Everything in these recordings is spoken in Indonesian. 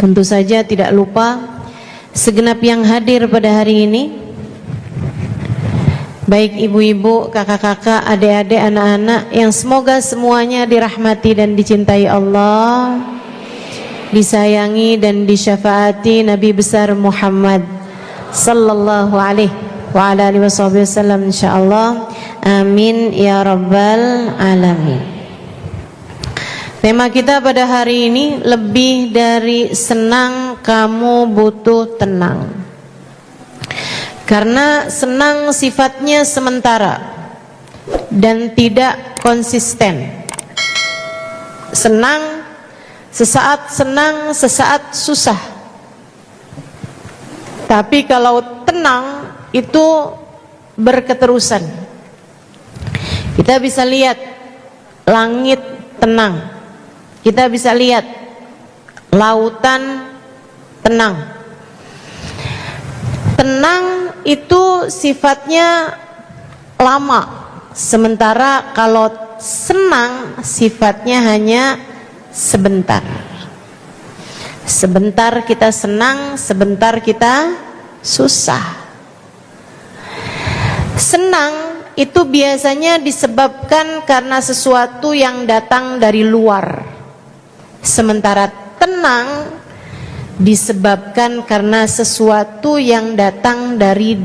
Tentu saja tidak lupa segenap yang hadir pada hari ini, baik ibu-ibu, kakak-kakak, adik-adik, anak-anak, yang semoga semuanya dirahmati dan dicintai Allah, disayangi dan disyafaati Nabi besar Muhammad sallallahu alaihi wa ala alihi wasallam, insyaallah. Amin ya rabbal alamin. Tema kita pada hari ini, lebih dari senang kamu butuh tenang. Karena senang sifatnya sementara dan tidak konsisten. Senang sesaat susah. Tapi kalau tenang itu berketerusan. Kita bisa lihat langit tenang, kita bisa lihat lautan tenang. Tenang itu sifatnya lama, sementara kalau senang sifatnya hanya sebentar. Sebentar kita senang, sebentar kita susah. Senang itu biasanya disebabkan karena sesuatu yang datang dari luar, sementara tenang disebabkan karena sesuatu yang datang dari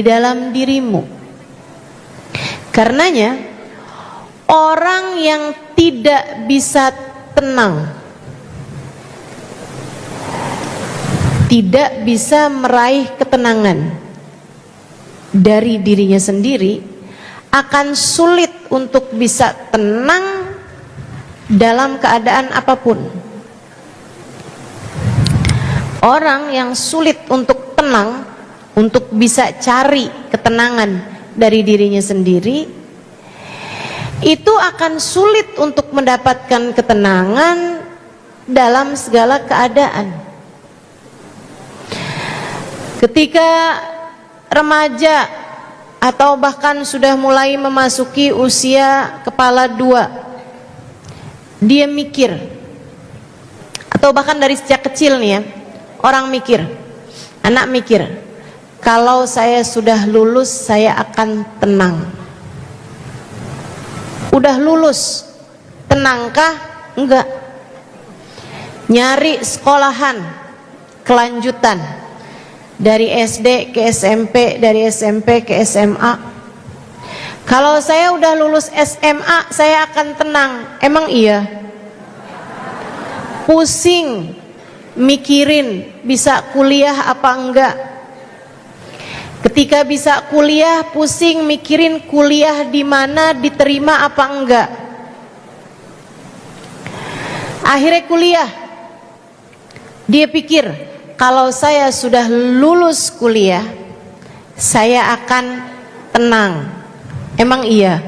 dalam dirimu. Karenanya orang yang tidak bisa tenang, tidak bisa meraih ketenangan dari dirinya sendiri, akan sulit untuk bisa tenang dalam keadaan apapun. Orang yang sulit untuk tenang, untuk bisa cari ketenangan dari dirinya sendiri, itu akan sulit untuk mendapatkan ketenangan dalam segala keadaan. Ketika remaja atau bahkan sudah mulai memasuki usia kepala dua, dia mikir, atau bahkan dari sejak kecil nih ya, orang mikir, anak mikir, kalau saya sudah lulus saya akan tenang. Udah lulus, tenangkah? Enggak. Nyari sekolahan kelanjutan dari SD ke SMP, dari SMP ke SMA. Kalau saya udah lulus SMA saya akan tenang. Emang iya? Pusing mikirin bisa kuliah apa enggak. Ketika bisa kuliah, pusing mikirin kuliah di mana, diterima apa enggak. Akhirnya kuliah, dia pikir, kalau saya sudah lulus kuliah saya akan tenang. Emang iya?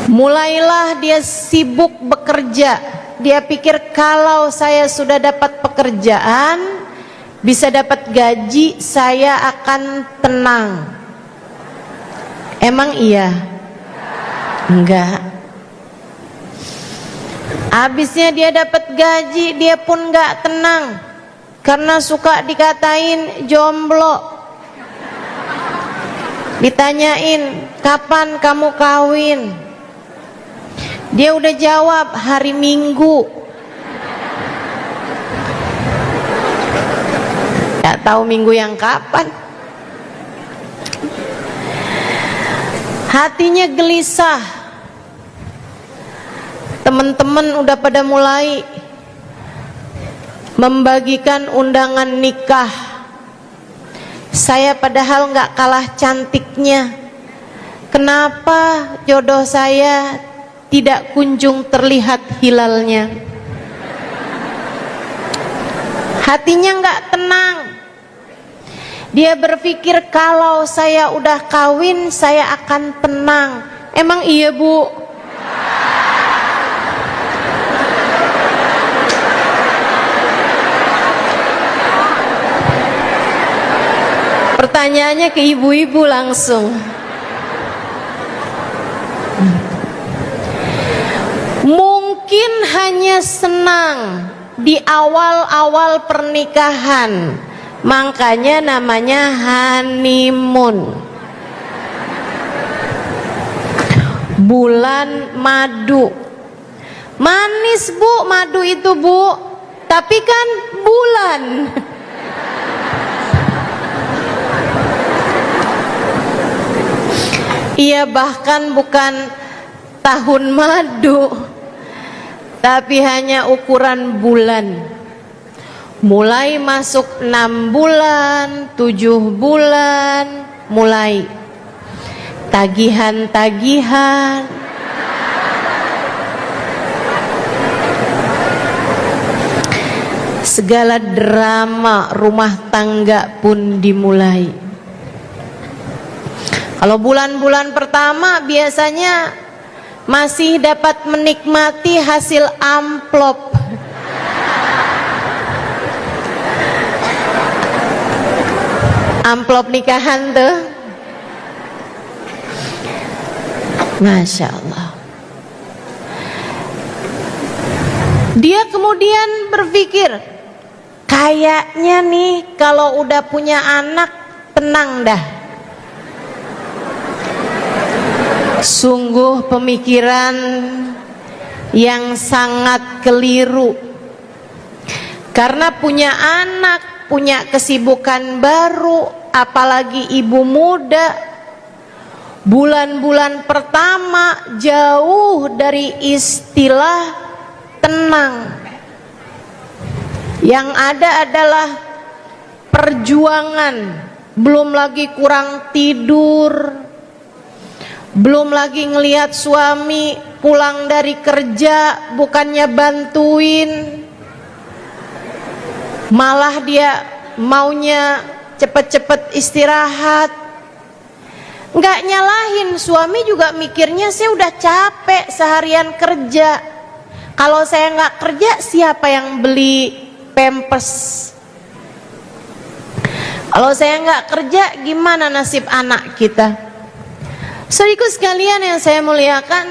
Mulailah dia sibuk bekerja. Dia pikir kalau saya sudah dapat pekerjaan, bisa dapat gaji, saya akan tenang. Emang iya? Enggak. Habisnya dia dapat gaji, dia pun enggak tenang karena suka dikatain jomblo. Ditanyain, kapan kamu kawin? Dia udah jawab, hari Minggu. Gak tahu minggu yang kapan. Hatinya gelisah. Teman-teman udah pada mulai membagikan undangan nikah. Saya padahal gak kalah cantiknya. Kenapa jodoh saya tidak kunjung terlihat hilalnya? Hatinya gak tenang. Dia berpikir kalau saya udah kawin saya akan tenang. Emang iya, Bu? Pertanyaannya ke ibu-ibu langsung. hanya senang di awal-awal pernikahan, makanya namanya honeymoon. Bulan madu, manis bu madu itu bu, tapi kan bulan. Iya, bahkan bukan tahun madu, tapi hanya ukuran bulan. Mulai masuk 6 bulan, 7 bulan, mulai tagihan-tagihan. Segala drama rumah tangga pun dimulai. Kalau bulan-bulan pertama biasanya masih dapat menikmati hasil amplop. Amplop nikahan tuh. Masya Allah. Dia kemudian berpikir, kayaknya nih kalau udah punya anak tenang dah. Sungguh pemikiran yang sangat keliru. Karena punya anak, punya kesibukan baru, apalagi ibu muda, bulan-bulan pertama jauh dari istilah tenang. Yang ada adalah perjuangan, belum lagi kurang tidur, belum lagi ngelihat suami pulang dari kerja bukannya bantuin, malah dia maunya cepet-cepet istirahat. Nggak nyalahin, suami juga mikirnya saya udah capek seharian kerja, kalau saya nggak kerja siapa yang beli pampers? Kalau saya nggak kerja gimana nasib anak kita? Saudaraku sekalian yang saya muliakan,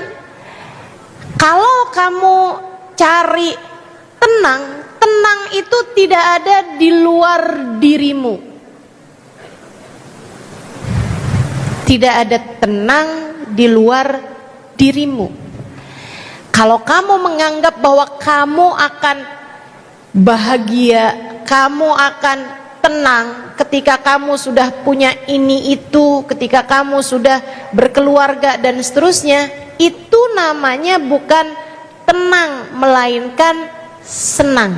kalau kamu cari tenang, tenang itu tidak ada di luar dirimu. Tidak ada tenang di luar dirimu. Kalau kamu menganggap bahwa kamu akan bahagia, kamu akan tenang ketika kamu sudah punya ini itu, ketika kamu sudah berkeluarga dan seterusnya, itu namanya bukan tenang, melainkan senang.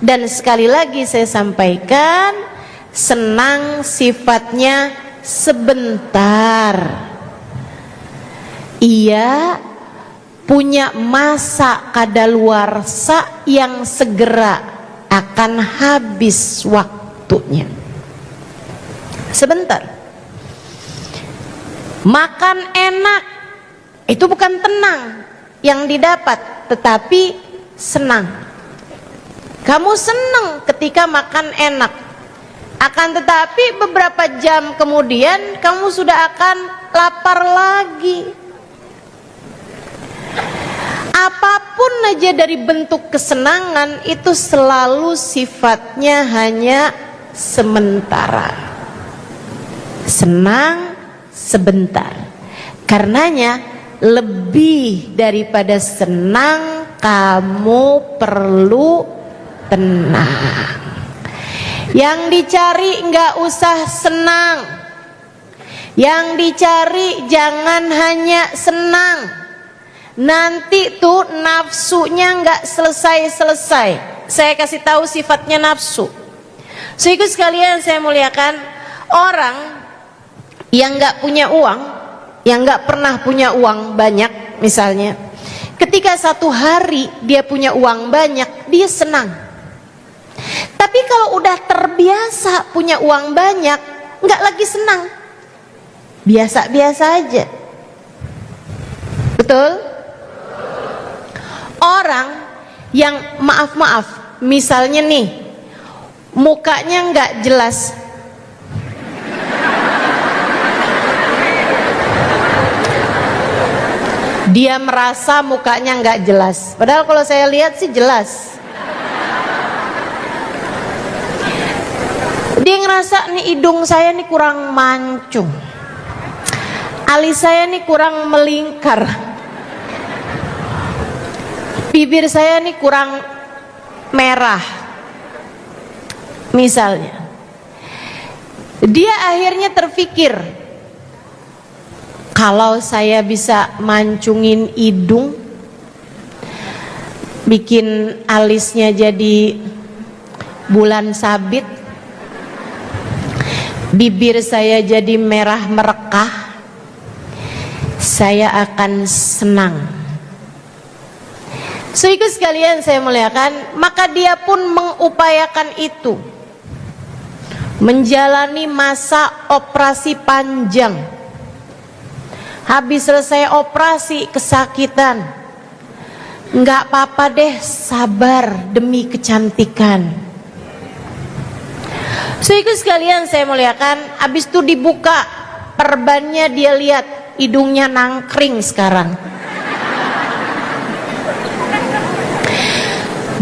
Dan sekali lagi saya sampaikan, senang sifatnya sebentar. Ia punya masa kadaluarsa yang segera akan habis waktunya. Sebentar. Makan enak itu bukan tenang yang didapat, tetapi senang. Kamu senang ketika makan enak, akan tetapi beberapa jam kemudian kamu sudah akan lapar lagi. Apapun aja dari bentuk kesenangan itu selalu sifatnya hanya sementara. Senang sebentar. Karenanya lebih daripada senang, kamu perlu tenang. Yang dicari nggak usah senang. Yang dicari jangan hanya senang. Nanti tuh nafsunya nggak selesai-selesai. Saya kasih tahu sifatnya nafsu. Saudaraku sekalian saya muliakan, orang yang nggak punya uang, yang nggak pernah punya uang banyak misalnya, ketika satu hari dia punya uang banyak, dia senang. Tapi kalau udah terbiasa punya uang banyak, nggak lagi senang, biasa-biasa aja. Betul? Orang yang maaf-maaf, misalnya nih, mukanya nggak jelas, Dia merasa mukanya nggak jelas, padahal kalau saya lihat sih jelas. Dia ngerasa nih hidung saya nih kurang mancung, alis saya nih kurang melingkar, bibir saya nih kurang merah. Misalnya, dia akhirnya terpikir, kalau saya bisa mancungin hidung, bikin alisnya jadi bulan sabit, bibir saya jadi merah merekah, saya akan senang. Saudaraku sekalian saya muliakan, maka dia pun mengupayakan itu, menjalani masa operasi panjang. Habis selesai operasi kesakitan, nggak apa-apa deh, sabar demi kecantikan. Saudaraku sekalian saya muliakan, habis itu dibuka perbannya, dia lihat hidungnya nangkring sekarang.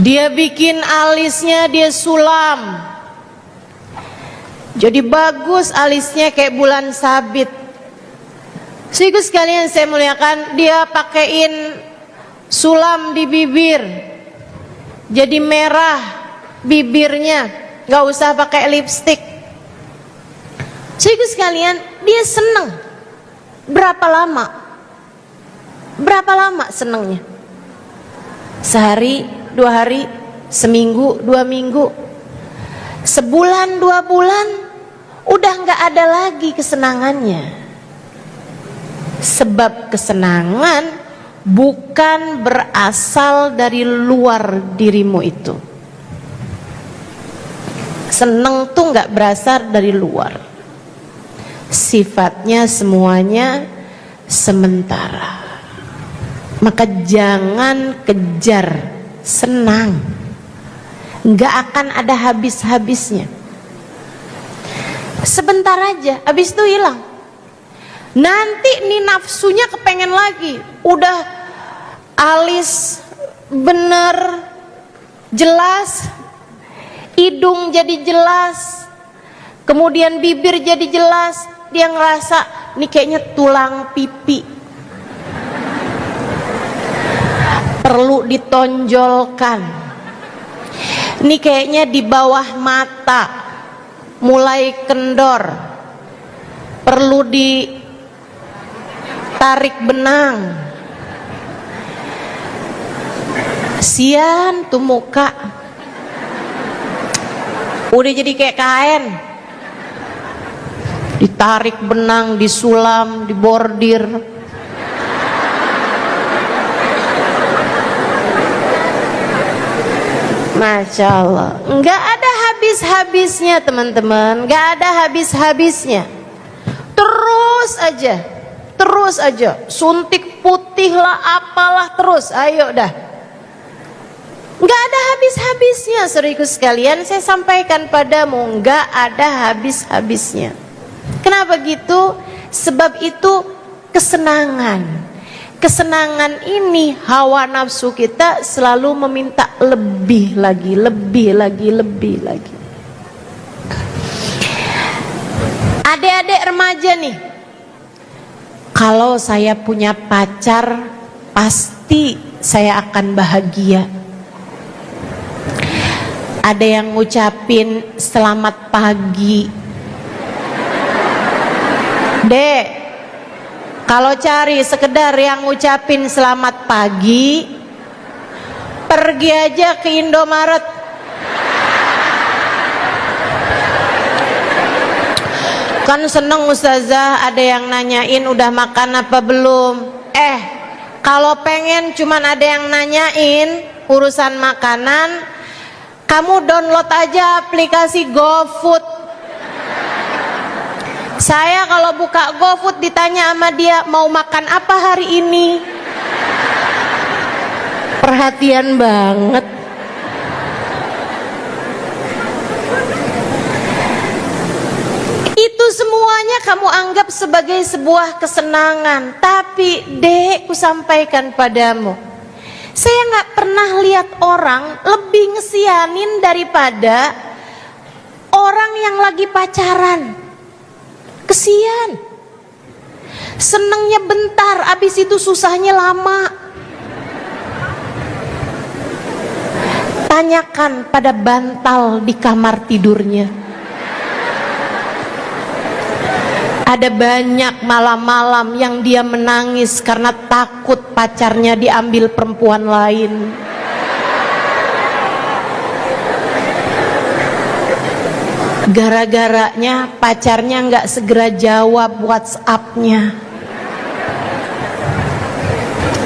Dia bikin alisnya, dia sulam, jadi bagus alisnya kayak bulan sabit. Saudaraku sekalian saya muliakan, dia pakein sulam di bibir, jadi merah bibirnya, nggak usah pakai lipstik. Saudaraku sekalian, dia seneng. Berapa lama? Berapa lama senengnya? Sehari, 2 hari, seminggu, 2 minggu, sebulan, 2 bulan, udah nggak ada lagi kesenangannya. Sebab kesenangan bukan berasal dari luar dirimu itu. Seneng tuh nggak berasal dari luar, sifatnya semuanya sementara. Maka jangan kejar senang, nggak akan ada habis-habisnya. Sebentar aja, habis itu hilang. Nanti nih nafsunya kepengen lagi, udah alis bener jelas, hidung jadi jelas, kemudian bibir jadi jelas, dia ngerasa nih kayaknya tulang pipi perlu ditonjolkan, nih kayaknya di bawah mata mulai kendor, perlu ditarik benang. Sian tuh muka udah jadi kayak kain, ditarik benang, disulam, dibordir. Masya Allah, nggak ada habis-habisnya teman-teman, nggak ada habis-habisnya. Terus aja, suntik putih lah, apalah terus, ayo dah. Nggak ada habis-habisnya, saudaraku sekalian, saya sampaikan padamu, nggak ada habis-habisnya. Kenapa gitu? Sebab itu kesenangan. Kesenangan ini hawa nafsu kita selalu meminta lebih lagi, lebih lagi, lebih lagi. Adik-adik remaja nih, kalau saya punya pacar pasti saya akan bahagia. Ada yang ngucapin selamat pagi. Dek, kalau cari sekedar yang ngucapin selamat pagi, pergi aja ke Indomaret. Kan seneng ustazah, ada yang nanyain udah makan apa belum. Kalau pengen cuman ada yang nanyain urusan makanan, kamu download aja aplikasi GoFood. Saya kalau buka GoFood ditanya sama dia mau makan apa hari ini, perhatian banget. Itu semuanya kamu anggap sebagai sebuah kesenangan. Tapi dek, ku sampaikan padamu, saya gak pernah lihat orang lebih ngesianin daripada orang yang lagi pacaran. Kesian, senengnya bentar, abis itu susahnya lama. Tanyakan pada bantal di kamar tidurnya. Ada banyak malam-malam yang dia menangis karena takut pacarnya diambil perempuan lain. Gara-garanya pacarnya nggak segera jawab WhatsApp-nya.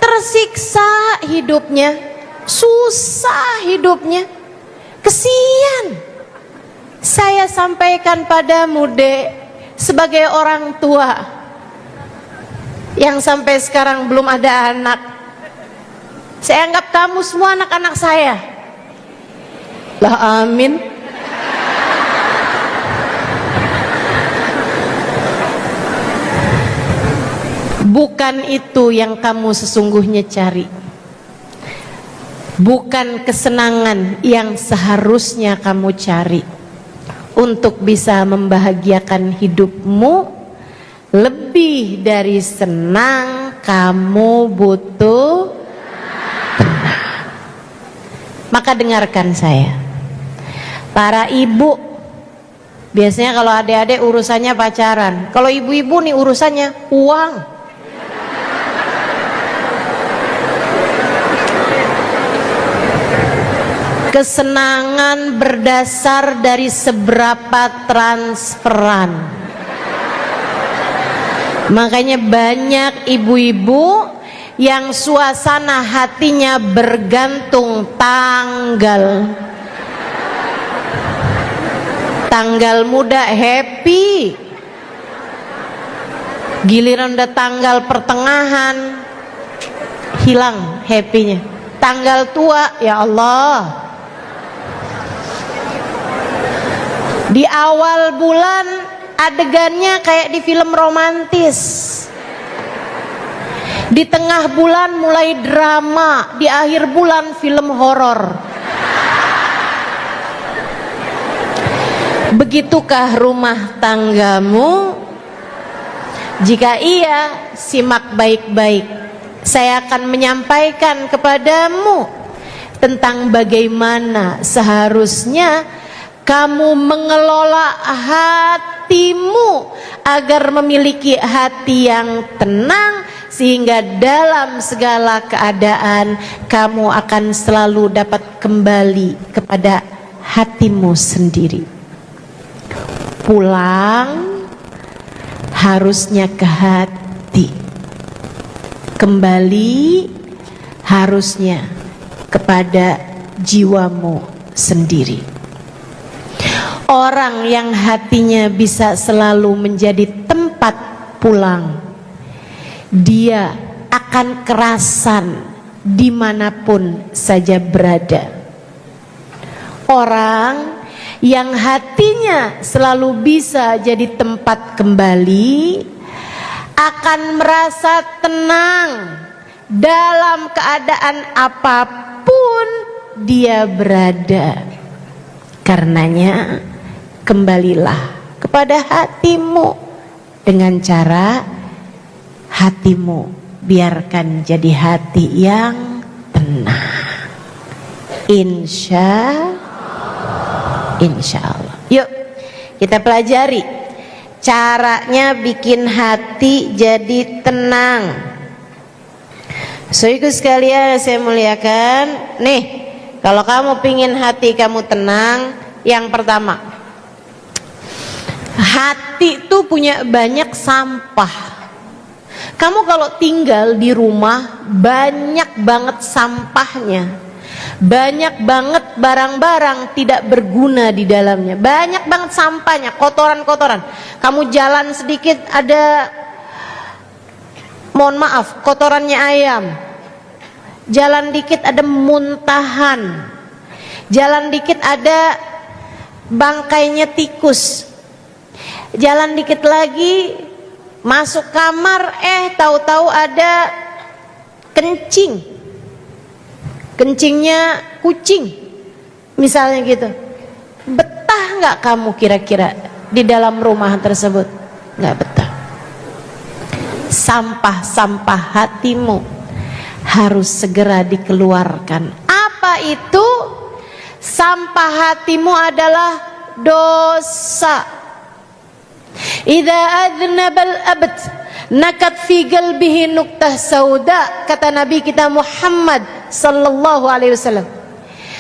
Tersiksa hidupnya, susah hidupnya, kesian. Saya sampaikan padamu, dek, sebagai orang tua yang sampai sekarang belum ada anak, saya anggap kamu semua anak-anak saya. Lah amin. Bukan itu yang kamu sesungguhnya cari. Bukan kesenangan yang seharusnya kamu cari. Untuk bisa membahagiakan hidupmu, lebih dari senang, kamu butuh tenang. Maka dengarkan saya, para ibu. Biasanya kalau adik-adik urusannya pacaran, kalau ibu-ibu nih urusannya uang. Kesenangan berdasar dari seberapa transferan. Makanya banyak ibu-ibu yang suasana hatinya bergantung tanggal. Tanggal muda happy, giliran udah tanggal pertengahan hilang happynya. Tanggal tua, ya Allah, di awal bulan adegannya kayak di film romantis, di tengah bulan mulai drama, di akhir bulan film horor. Begitukah rumah tanggamu? Jika iya, simak baik-baik. Saya akan menyampaikan kepadamu tentang bagaimana seharusnya kamu mengelola hatimu agar memiliki hati yang tenang, sehingga dalam segala keadaan kamu akan selalu dapat kembali kepada hatimu sendiri. Pulang harusnya ke hati, kembali harusnya kepada jiwamu sendiri. Orang yang hatinya bisa selalu menjadi tempat pulang, dia akan kerasan dimanapun saja berada. Orang yang hatinya selalu bisa jadi tempat kembali akan merasa tenang dalam keadaan apapun dia berada. Karenanya kembalilah kepada hatimu dengan cara hatimu biarkan jadi hati yang tenang. Insya Allah. Yuk kita pelajari caranya bikin hati jadi tenang. Saudaraku sekalian saya muliakan, nih kalau kamu pingin hati kamu tenang, yang pertama, hati itu punya banyak sampah. Kamu kalau tinggal di rumah banyak banget sampahnya, banyak banget barang-barang tidak berguna di dalamnya, banyak banget sampahnya, kotoran-kotoran. Kamu jalan sedikit ada, mohon maaf, kotorannya ayam. Jalan dikit ada muntahan, jalan dikit ada bangkainya tikus. Jalan dikit lagi, masuk kamar, tahu-tahu ada kencing. Kencingnya kucing, misalnya gitu. Betah nggak kamu kira-kira di dalam rumah tersebut? Nggak betah. Sampah-sampah hatimu harus segera dikeluarkan. Apa itu? Sampah hatimu adalah dosa. Idza adnabal abd nakat fi qalbihi nuqtah sauda, kata Nabi kita Muhammad sallallahu alaihi wasallam.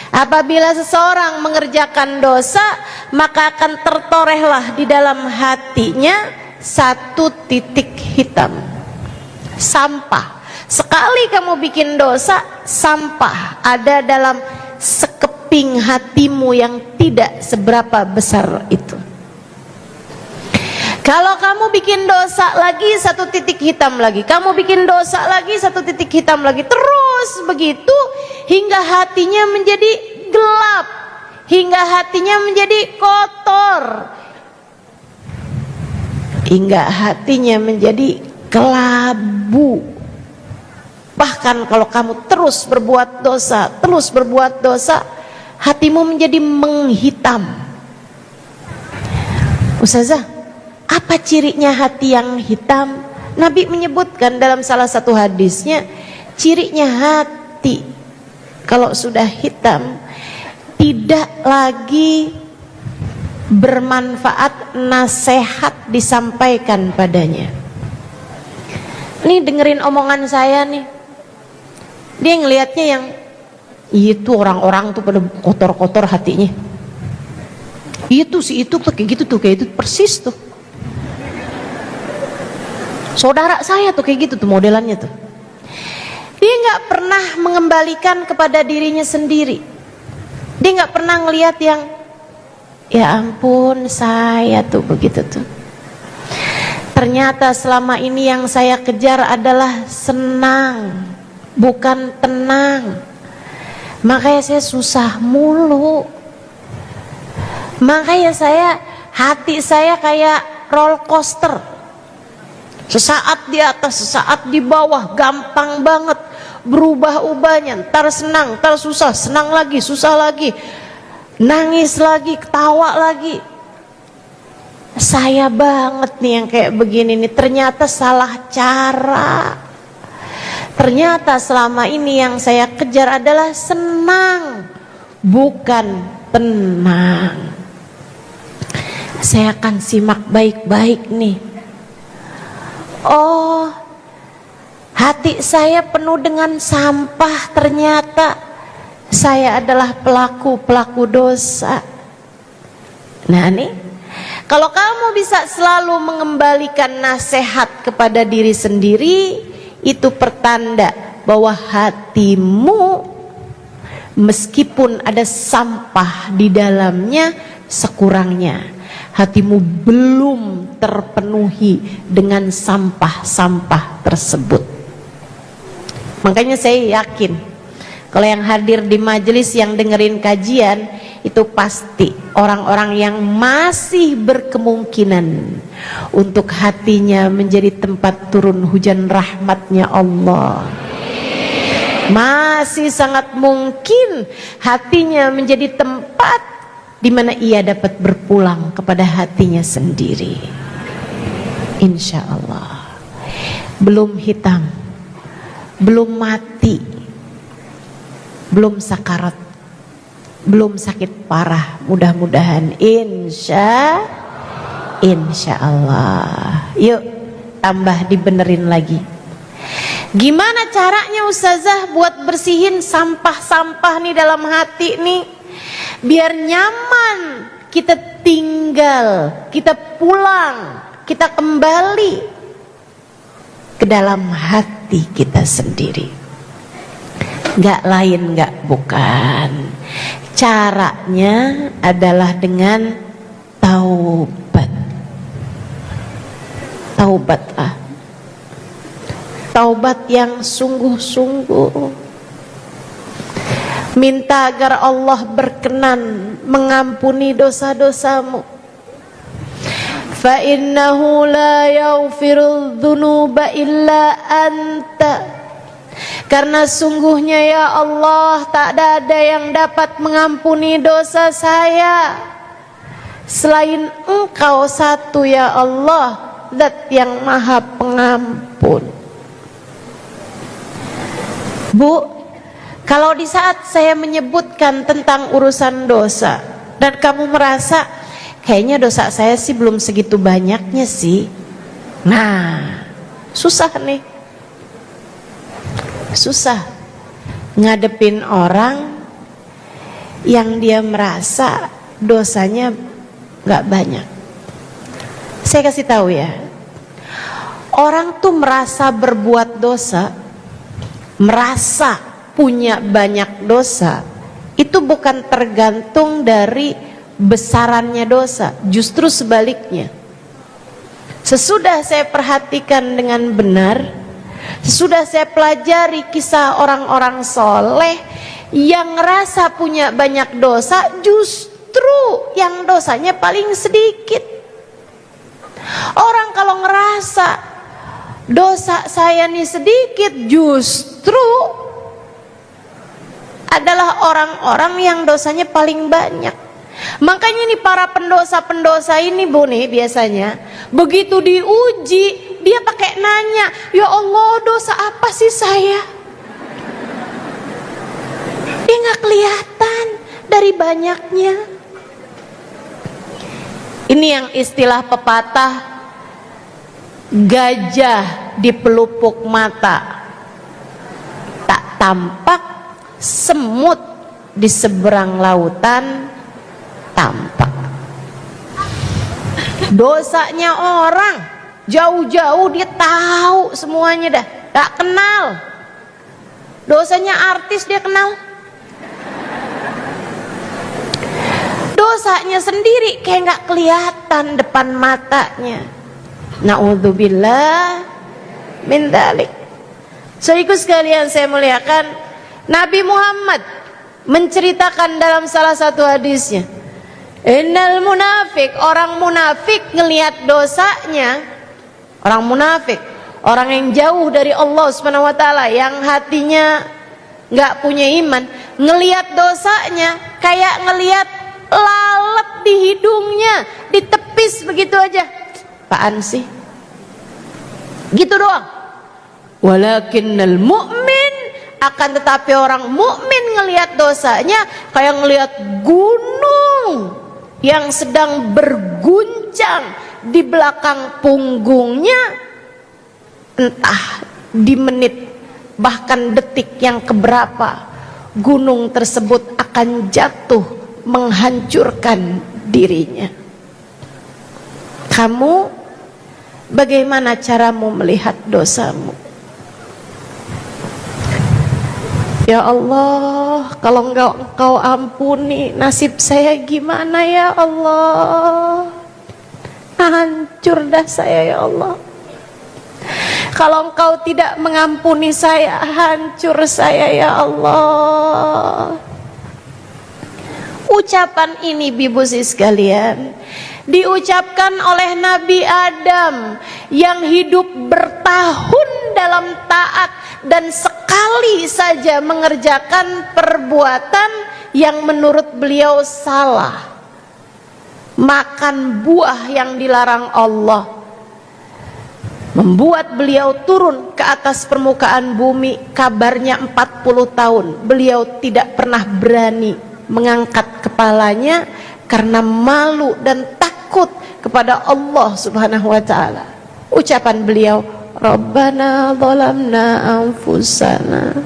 Apabila seseorang mengerjakan dosa, maka akan tertorehlah di dalam hatinya satu titik hitam. Sampah. Sekali kamu bikin dosa, sampah ada dalam sekeping hatimu yang tidak seberapa besar itu. Kalau kamu bikin dosa lagi, satu titik hitam lagi. Kamu bikin dosa lagi, satu titik hitam lagi. Terus begitu hingga hatinya menjadi gelap, hingga hatinya menjadi kotor, hingga hatinya menjadi kelabu. Bahkan kalau kamu terus berbuat dosa, hatimu menjadi menghitam. Ustazah, apa cirinya hati yang hitam? Nabi menyebutkan dalam salah satu hadisnya, cirinya hati kalau sudah hitam tidak lagi bermanfaat nasihat disampaikan padanya. Nih dengerin omongan saya nih, dia ngelihatnya yang itu orang-orang tuh pada kotor-kotor hatinya. Itu si itu tuh kayak gitu tuh, kayak itu persis tuh. Saudara saya tuh kayak gitu tuh modelannya tuh. Dia nggak pernah mengembalikan kepada dirinya sendiri. Dia nggak pernah ngelihat yang ya ampun saya tuh begitu tuh. Ternyata selama ini yang saya kejar adalah senang, bukan tenang. Makanya saya susah mulu. Makanya hati saya kayak roller coaster. Sesaat di atas, sesaat di bawah, gampang banget berubah-ubahnya. Ntar senang, ntar susah, senang lagi, susah lagi, nangis lagi, ketawa lagi. Saya banget nih yang kayak begini nih. Ternyata salah cara. Ternyata selama ini yang saya kejar adalah senang, bukan tenang. Saya akan simak baik-baik nih. Oh, hati saya penuh dengan sampah. Ternyata saya adalah pelaku dosa. Nah nih, kalau kamu bisa selalu mengembalikan nasihat kepada diri sendiri, itu pertanda bahwa hatimu meskipun ada sampah di dalamnya, sekurangnya hatimu belum terpenuhi dengan sampah-sampah tersebut. Makanya saya yakin kalau yang hadir di majelis yang dengerin kajian itu pasti orang-orang yang masih berkemungkinan untuk hatinya menjadi tempat turun hujan rahmatnya Allah. Masih sangat mungkin hatinya menjadi tempat di mana ia dapat berpulang kepada hatinya sendiri. Insya Allah. Belum hitam, belum mati, belum sakarat, belum sakit parah. Mudah-mudahan insya Allah. Yuk tambah dibenerin lagi. Gimana caranya Ustazah buat bersihin sampah-sampah nih dalam hati nih, biar nyaman kita tinggal, kita pulang, kita kembali ke dalam hati kita sendiri. Gak lain gak bukan, caranya adalah dengan taubat. Taubatlah, taubat yang sungguh-sungguh. Minta agar Allah berkenan mengampuni dosa-dosamu. fa innahu la yaghfirudz dzunuba illa anta, karena sungguhnya ya Allah tak ada yang dapat mengampuni dosa saya selain Engkau satu ya Allah, Zat yang Maha Pengampun. Bu, kalau di saat saya menyebutkan tentang urusan dosa dan kamu merasa kayaknya dosa saya sih belum segitu banyaknya sih, nah susah nih, susah ngadepin orang yang dia merasa dosanya gak banyak. Saya kasih tahu ya, orang tuh merasa berbuat dosa, merasa punya banyak dosa, itu bukan tergantung dari besarannya dosa, justru sebaliknya. Sesudah saya perhatikan dengan benar, sesudah saya pelajari kisah orang-orang soleh yang ngerasa punya banyak dosa, justru yang dosanya paling sedikit. Orang kalau ngerasa dosa saya nih sedikit, justru adalah orang-orang yang dosanya paling banyak. Makanya nih para pendosa-pendosa ini Bu nih biasanya begitu diuji dia pakai nanya, ya Allah dosa apa sih saya? Dia nggak kelihatan dari banyaknya. Ini yang istilah pepatah, gajah di pelupuk mata tak tampak, semut di seberang lautan tampak. Dosanya orang jauh-jauh dia tahu semuanya dah, gak kenal. Dosanya artis dia kenal, dosanya sendiri kayak gak kelihatan depan matanya. Na'udzubillah min dzalik. Saudaraku sekalian saya muliakan, Nabi Muhammad menceritakan dalam salah satu hadisnya, innal munafik, orang munafik ngelihat dosanya, orang munafik, orang yang jauh dari Allah Subhanahu wa taala, yang hatinya enggak punya iman, ngelihat dosanya kayak ngelihat lalat di hidungnya, ditepis begitu aja. Apaan sih? Gitu doang. Walakinnal mu'min, akan tetapi orang mukmin ngelihat dosanya kayak ngelihat gunung yang sedang berguncang di belakang punggungnya, entah di menit bahkan detik yang keberapa gunung tersebut akan jatuh menghancurkan dirinya. Kamu bagaimana caramu melihat dosamu? Ya Allah, kalau engkau ampuni, nasib saya gimana ya Allah? Hancur dah saya ya Allah. Kalau engkau tidak mengampuni saya, hancur saya ya Allah. Ucapan ini Bibu sekalian diucapkan oleh Nabi Adam yang hidup bertahun dalam taat dan sekali saja mengerjakan perbuatan yang menurut beliau salah, makan buah yang dilarang Allah, membuat beliau turun ke atas permukaan bumi. Kabarnya 40 tahun beliau tidak pernah berani mengangkat kepalanya karena malu dan takut kepada Allah Subhanahu wa taala. Ucapan beliau, Rabbana zalamna anfusana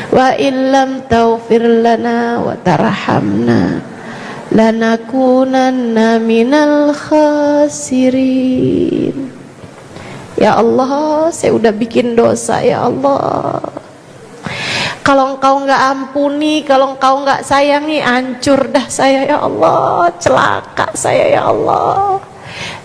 wa illam taghfir lana wa tarhamna lanakunanna minal khasirin. Ya Allah, saya udah bikin dosa ya Allah. Kalau engkau nggak ampuni, kalau engkau nggak sayangi, hancur dah saya ya Allah, celaka saya ya Allah,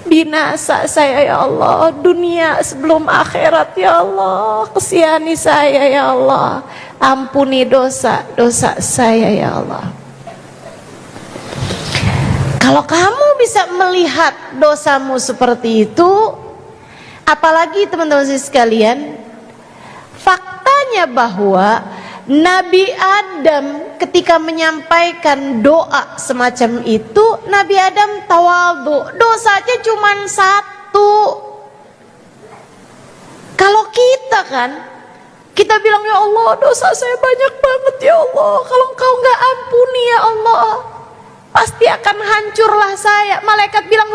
binasa saya ya Allah, dunia sebelum akhirat ya Allah, kesihani saya ya Allah, ampuni dosa-dosa saya ya Allah. Kalau kamu bisa melihat dosamu seperti itu, apalagi teman-teman sekalian, faktanya bahwa Nabi Adam ketika menyampaikan doa semacam itu, Nabi Adam tawadhu, dosanya cuma satu. Kalau kita kan, kita bilang, ya Allah, dosa saya banyak banget ya Allah, kalau Engkau nggak ampuni ya Allah, pasti akan hancurlah saya. Malaikat bilang,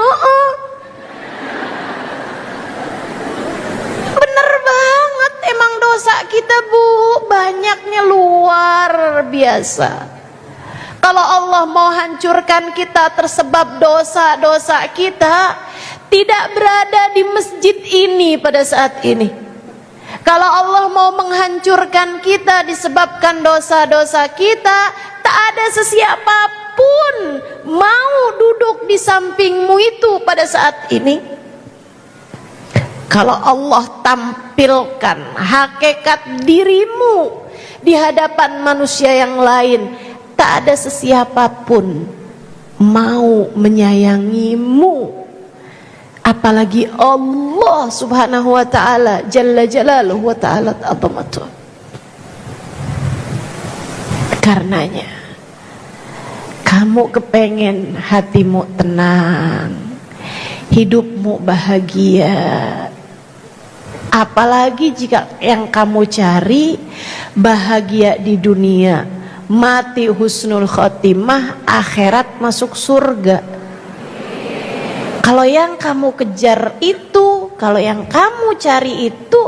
bener banget, emang dosa kita Bu, banyaknya luar biasa. Kalau Allah mau hancurkan kita tersebab dosa-dosa kita, tidak berada di masjid ini pada saat ini. Kalau Allah mau menghancurkan kita disebabkan dosa-dosa kita, tak ada sesiapapun mau duduk di sampingmu itu pada saat ini. Kalau Allah tampilkan hakikat dirimu di hadapan manusia yang lain, tak ada sesiapapun mau menyayangimu, apalagi Allah subhanahu wa ta'ala jalla jalaluhu wa ta'ala azamatuh. Karenanya kamu kepengen hatimu tenang, hidupmu bahagia, apalagi jika yang kamu cari bahagia di dunia, mati husnul khotimah, akhirat masuk surga. Kalau yang kamu kejar itu, kalau yang kamu cari itu,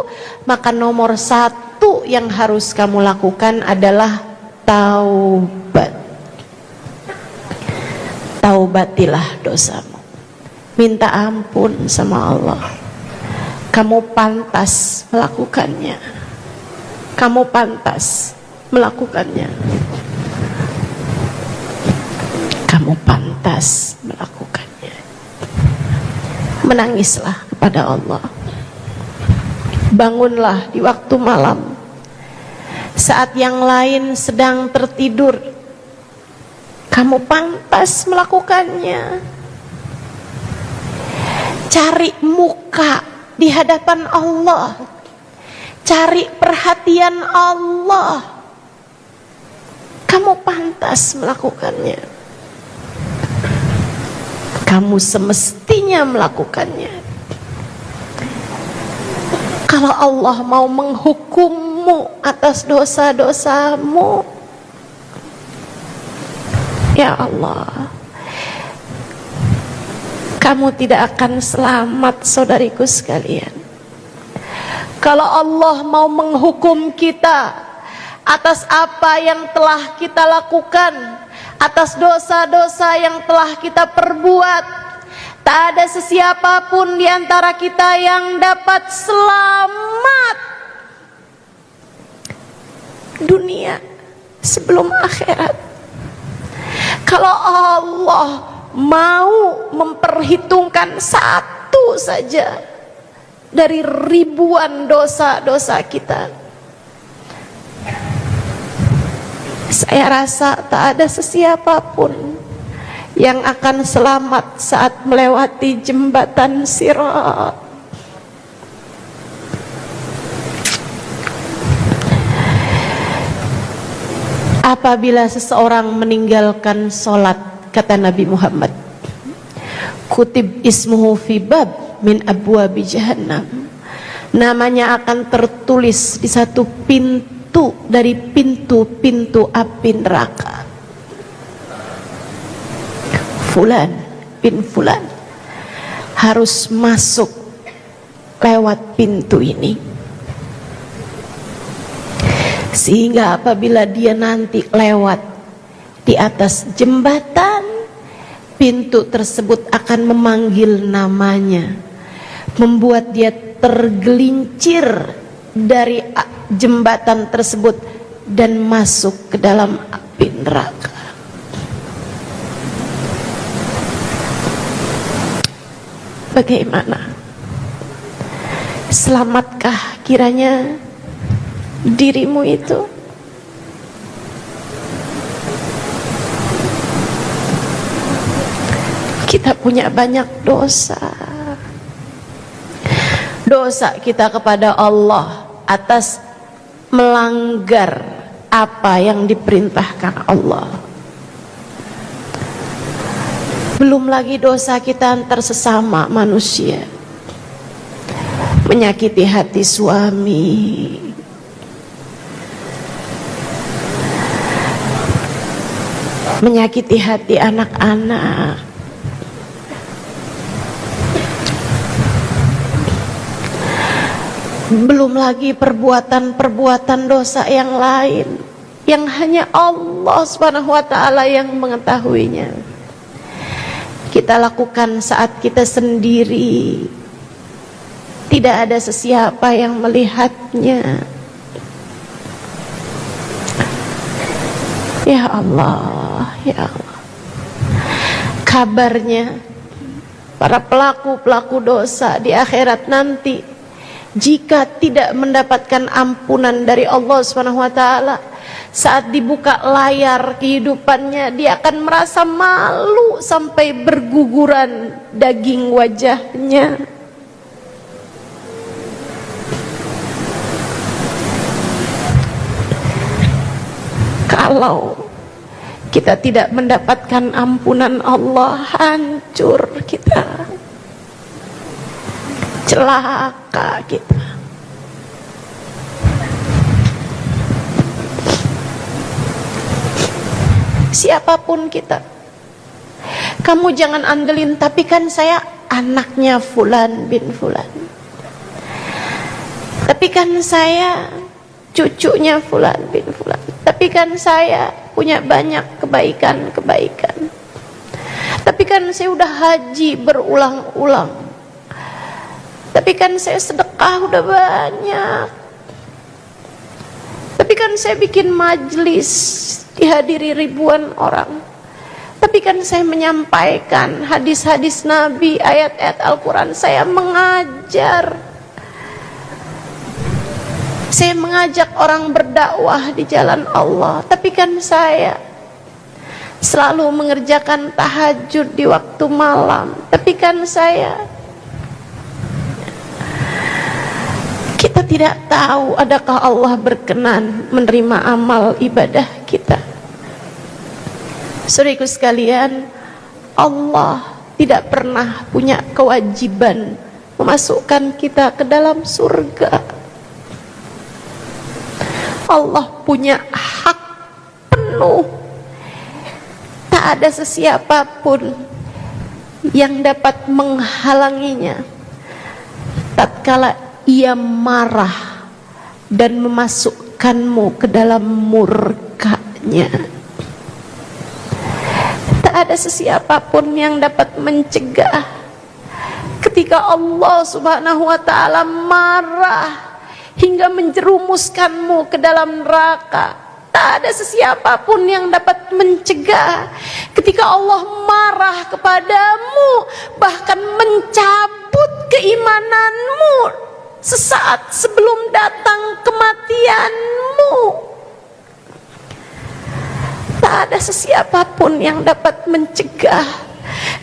maka nomor satu yang harus kamu lakukan adalah taubat. Taubatilah dosamu, minta ampun sama Allah. Kamu pantas melakukannya, kamu pantas melakukannya, kamu pantas melakukannya. Menangislah kepada Allah, bangunlah di waktu malam saat yang lain sedang tertidur. Kamu pantas melakukannya. Cari muka di hadapan Allah, cari perhatian Allah. Kamu pantas melakukannya, kamu semestinya melakukannya. Kalau Allah mau menghukummu atas dosa-dosamu, ya Allah, kamu tidak akan selamat, saudariku sekalian. Kalau Allah mau menghukum kita atas apa yang telah kita lakukan, atas dosa-dosa yang telah kita perbuat, tak ada sesiapapun di antara kita yang dapat selamat dunia sebelum akhirat. Kalau Allah mau memperhitungkan satu saja dari ribuan dosa-dosa kita, saya rasa tak ada sesiapapun yang akan selamat saat melewati jembatan Sirat. Apabila seseorang meninggalkan sholat, kata Nabi Muhammad, kutib ismuhu fi bab min abwabi jahannam, namanya akan tertulis di satu pintu dari pintu-pintu api neraka. Fulan bin Fulan harus masuk lewat pintu ini, sehingga apabila dia nanti lewat di atas jembatan, pintu tersebut akan memanggil namanya, membuat dia tergelincir dari jembatan tersebut dan masuk ke dalam api neraka. Bagaimana? Selamatkah kiranya dirimu itu? Kita punya banyak dosa. Dosa kita kepada Allah atas melanggar apa yang diperintahkan Allah. Belum lagi dosa kita antar sesama manusia, menyakiti hati suami, menyakiti hati anak-anak, belum lagi perbuatan-perbuatan dosa yang lain yang hanya Allah Subhanahu wa ta'ala yang mengetahuinya. Kita lakukan saat kita sendiri, tidak ada sesiapa yang melihatnya. Ya Allah, ya Allah. Kabarnya para pelaku-pelaku dosa di akhirat nanti, jika tidak mendapatkan ampunan dari Allah Subhanahu wa ta'ala, saat dibuka layar kehidupannya, dia akan merasa malu sampai berguguran daging wajahnya. Kalau kita tidak mendapatkan ampunan Allah, hancur kita, celaka kita. Siapapun kita, kamu jangan andelin, tapi kan saya anaknya Fulan bin Fulan, tapi kan saya cucunya Fulan bin Fulan, tapi kan saya punya banyak kebaikan-kebaikan, tapi kan saya udah haji berulang-ulang, tapi kan saya sedekah udah banyak, tapi kan saya bikin majlis dihadiri ribuan orang, tapi kan saya menyampaikan hadis-hadis Nabi, ayat-ayat Al-Quran, saya mengajar, saya mengajak orang berdakwah di jalan Allah, tapi kan saya selalu mengerjakan tahajud di waktu malam, tapi kan kita tidak tahu adakah Allah berkenan menerima amal ibadah kita. Saudaraku sekalian, Allah tidak pernah punya kewajiban memasukkan kita ke dalam surga. Allah punya hak penuh. Tak ada sesiapapun yang dapat menghalanginya tatkala ia marah dan memasukkanmu ke dalam murkanya. Tak ada sesiapapun yang dapat mencegah ketika Allah Subhanahu wa ta'ala marah hingga menjerumuskanmu ke dalam neraka. Tak ada sesiapapun yang dapat mencegah ketika Allah marah kepadamu, bahkan mencabut keimananmu sesaat sebelum datang kematianmu. Tak ada sesiapapun yang dapat mencegah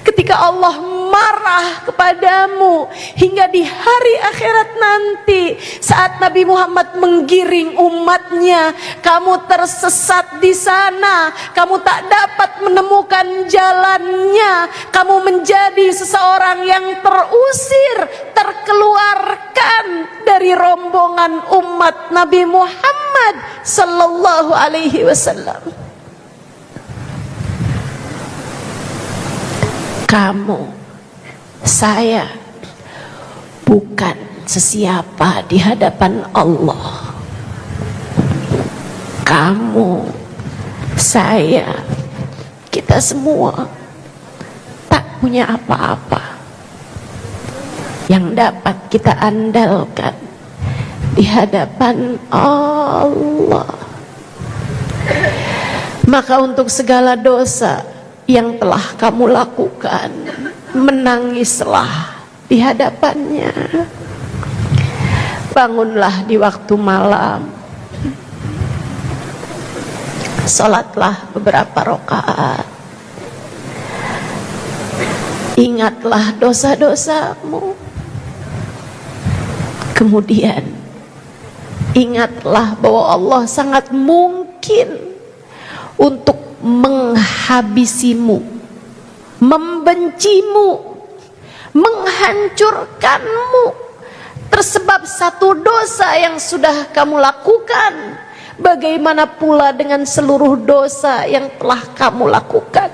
ketika Allah marah kepadamu hingga di hari akhirat nanti, saat Nabi Muhammad menggiring umatnya, kamu tersesat di sana, kamu tak dapat menemukan jalannya, kamu menjadi seseorang yang terusir, terkeluarkan dari rombongan umat Nabi Muhammad sallallahu alaihi wasallam. Kamu, saya bukan sesiapa di hadapan Allah. Kamu, saya, kita semua tak punya apa-apa yang dapat kita andalkan di hadapan Allah. Maka untuk segala dosa yang telah kamu lakukan, menangislah di hadapannya. Bangunlah di waktu malam, sholatlah beberapa rakaat, ingatlah dosa-dosamu. Kemudian ingatlah bahwa Allah sangat mungkin untuk menghabisimu, membencimu, menghancurkanmu tersebab satu dosa yang sudah kamu lakukan. Bagaimana pula dengan seluruh dosa yang telah kamu lakukan?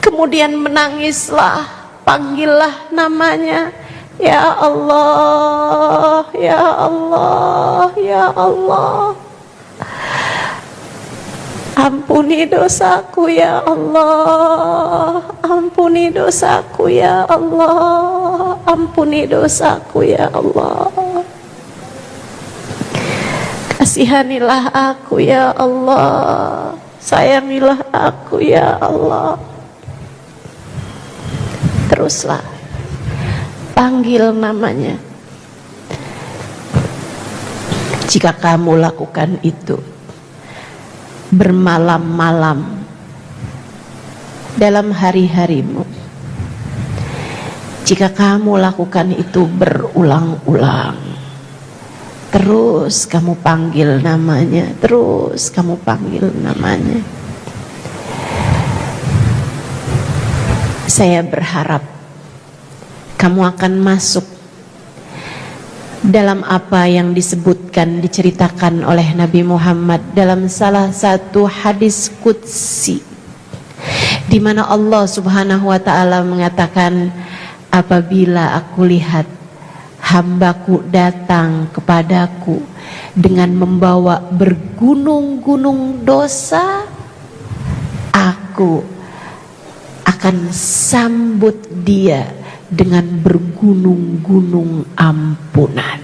Kemudian menangislah, panggillah namanya, ya Allah, ya Allah, ya Allah. Ampuni dosaku ya Allah, ampuni dosaku ya Allah, ampuni dosaku ya Allah. Kasihanilah aku ya Allah, sayangilah aku ya Allah. Teruslah panggil namanya. Jika kamu lakukan itu bermalam-malam dalam hari-harimu, jika kamu lakukan itu berulang-ulang, terus kamu panggil namanya, terus kamu panggil namanya, saya berharap kamu akan masuk dalam apa yang disebutkan, diceritakan oleh Nabi Muhammad dalam salah satu hadis qudsi, di mana Allah Subhanahu wa ta'ala mengatakan, apabila aku lihat hambaku datang kepadaku dengan membawa bergunung-gunung dosa, aku akan sambut dia dengan bergunung-gunung ampunan.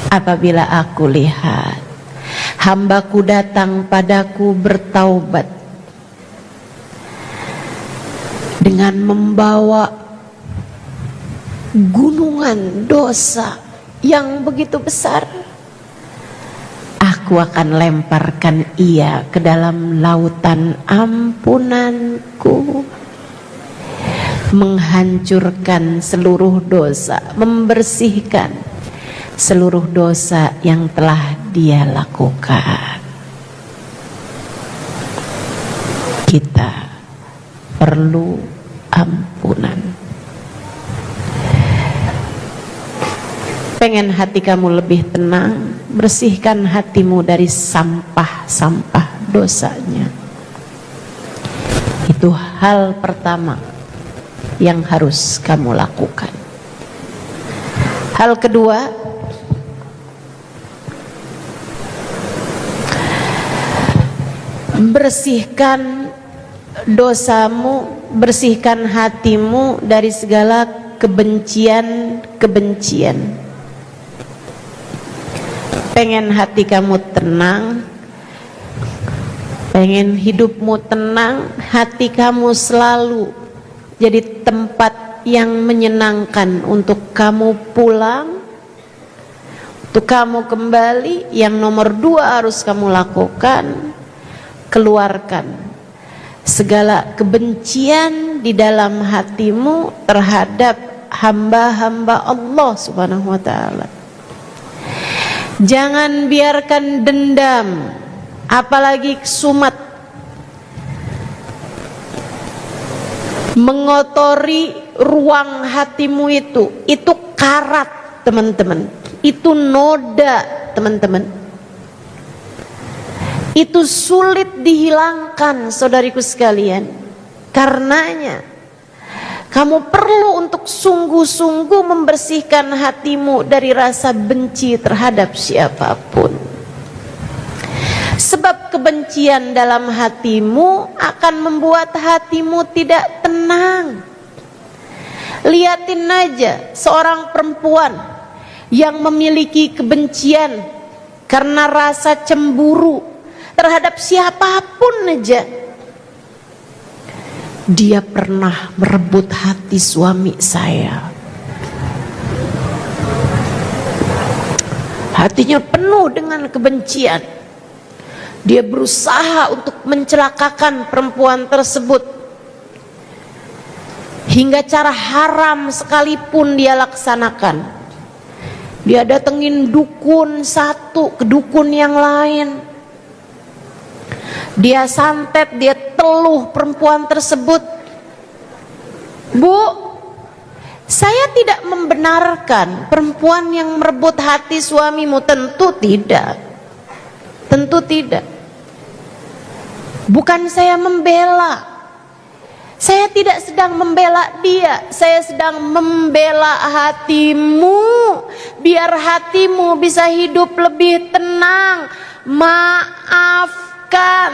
Apabila aku lihat hambaku datang padaku bertaubat dengan membawa gunungan dosa yang begitu besar, aku akan lemparkan ia ke dalam lautan ampunanku, menghancurkan seluruh dosa, membersihkan seluruh dosa yang telah dia lakukan. Kita perlu ampunan. Pengen hati kamu lebih tenang, bersihkan hatimu dari sampah-sampah dosanya. Itu hal pertama yang harus kamu lakukan. Hal kedua, bersihkan dosamu, bersihkan hatimu dari segala kebencian-kebencian. Pengen hati kamu tenang, pengen hidupmu tenang, hati kamu selalu jadi tempat yang menyenangkan untuk kamu pulang, untuk kamu kembali. Yang nomor 2 harus kamu lakukan, keluarkan segala kebencian di dalam hatimu terhadap hamba-hamba Allah Subhanahu wa ta'ala. Jangan biarkan dendam, apalagi kesumat, mengotori ruang hatimu itu. Itu karat, teman-teman. Itu noda, teman-teman. Itu sulit dihilangkan, saudariku sekalian. Karenanya kamu perlu untuk sungguh-sungguh membersihkan hatimu dari rasa benci terhadap siapapun. Sebab kebencian dalam hatimu akan membuat hatimu tidak tenang. Lihatin aja seorang perempuan yang memiliki kebencian karena rasa cemburu terhadap siapapun aja. Dia pernah merebut hati suami saya. Hatinya penuh dengan kebencian. Dia berusaha untuk mencelakakan perempuan tersebut, hingga cara haram sekalipun dia laksanakan. Dia datengin dukun satu ke dukun yang lain, dia santet, dia teluh perempuan tersebut. Bu, saya tidak membenarkan perempuan yang merebut hati suamimu. Tentu tidak. Tentu tidak. Bukan saya membela. Saya tidak sedang membela dia. Saya sedang membela hatimu, biar hatimu bisa hidup lebih tenang. Maafkan.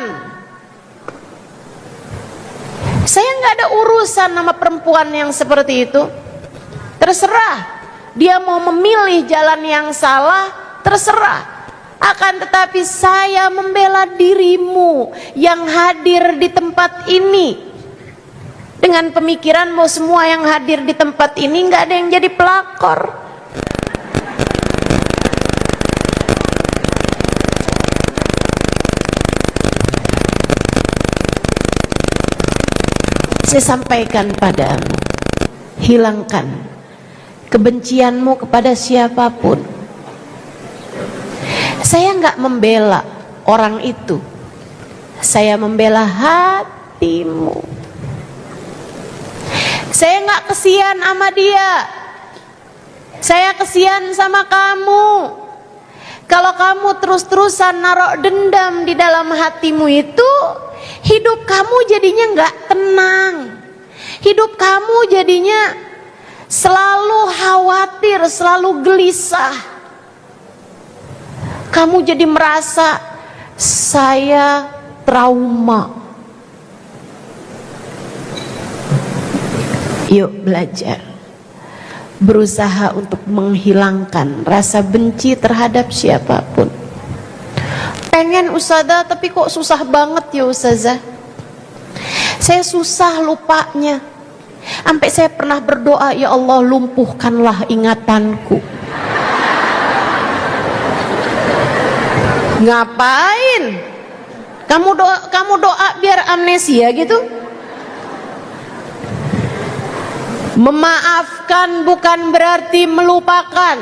Saya nggak ada urusan sama perempuan yang seperti itu. Terserah dia mau memilih jalan yang salah, terserah. Akan tetapi saya membela dirimu yang hadir di tempat ini, dengan pemikiranmu semua yang hadir di tempat ini nggak ada yang jadi pelakor. Saya sampaikan padamu, hilangkan kebencianmu kepada siapapun. Saya nggak membela orang itu, saya membela hatimu. Saya nggak kesian sama dia, saya kesian sama kamu. Kalau kamu terus-terusan naruh dendam di dalam hatimu itu, hidup kamu jadinya nggak tenang. Hidup kamu jadinya selalu khawatir, selalu gelisah. Kamu jadi merasa saya trauma. Yuk belajar, berusaha untuk menghilangkan rasa benci terhadap siapapun. Pengen ustazah, tapi kok susah banget ya ustazah. Saya susah lupanya. Sampai saya pernah berdoa, ya Allah lumpuhkanlah ingatanku. Ngapain? Kamu doa biar amnesia gitu? Memaafkan bukan berarti melupakan.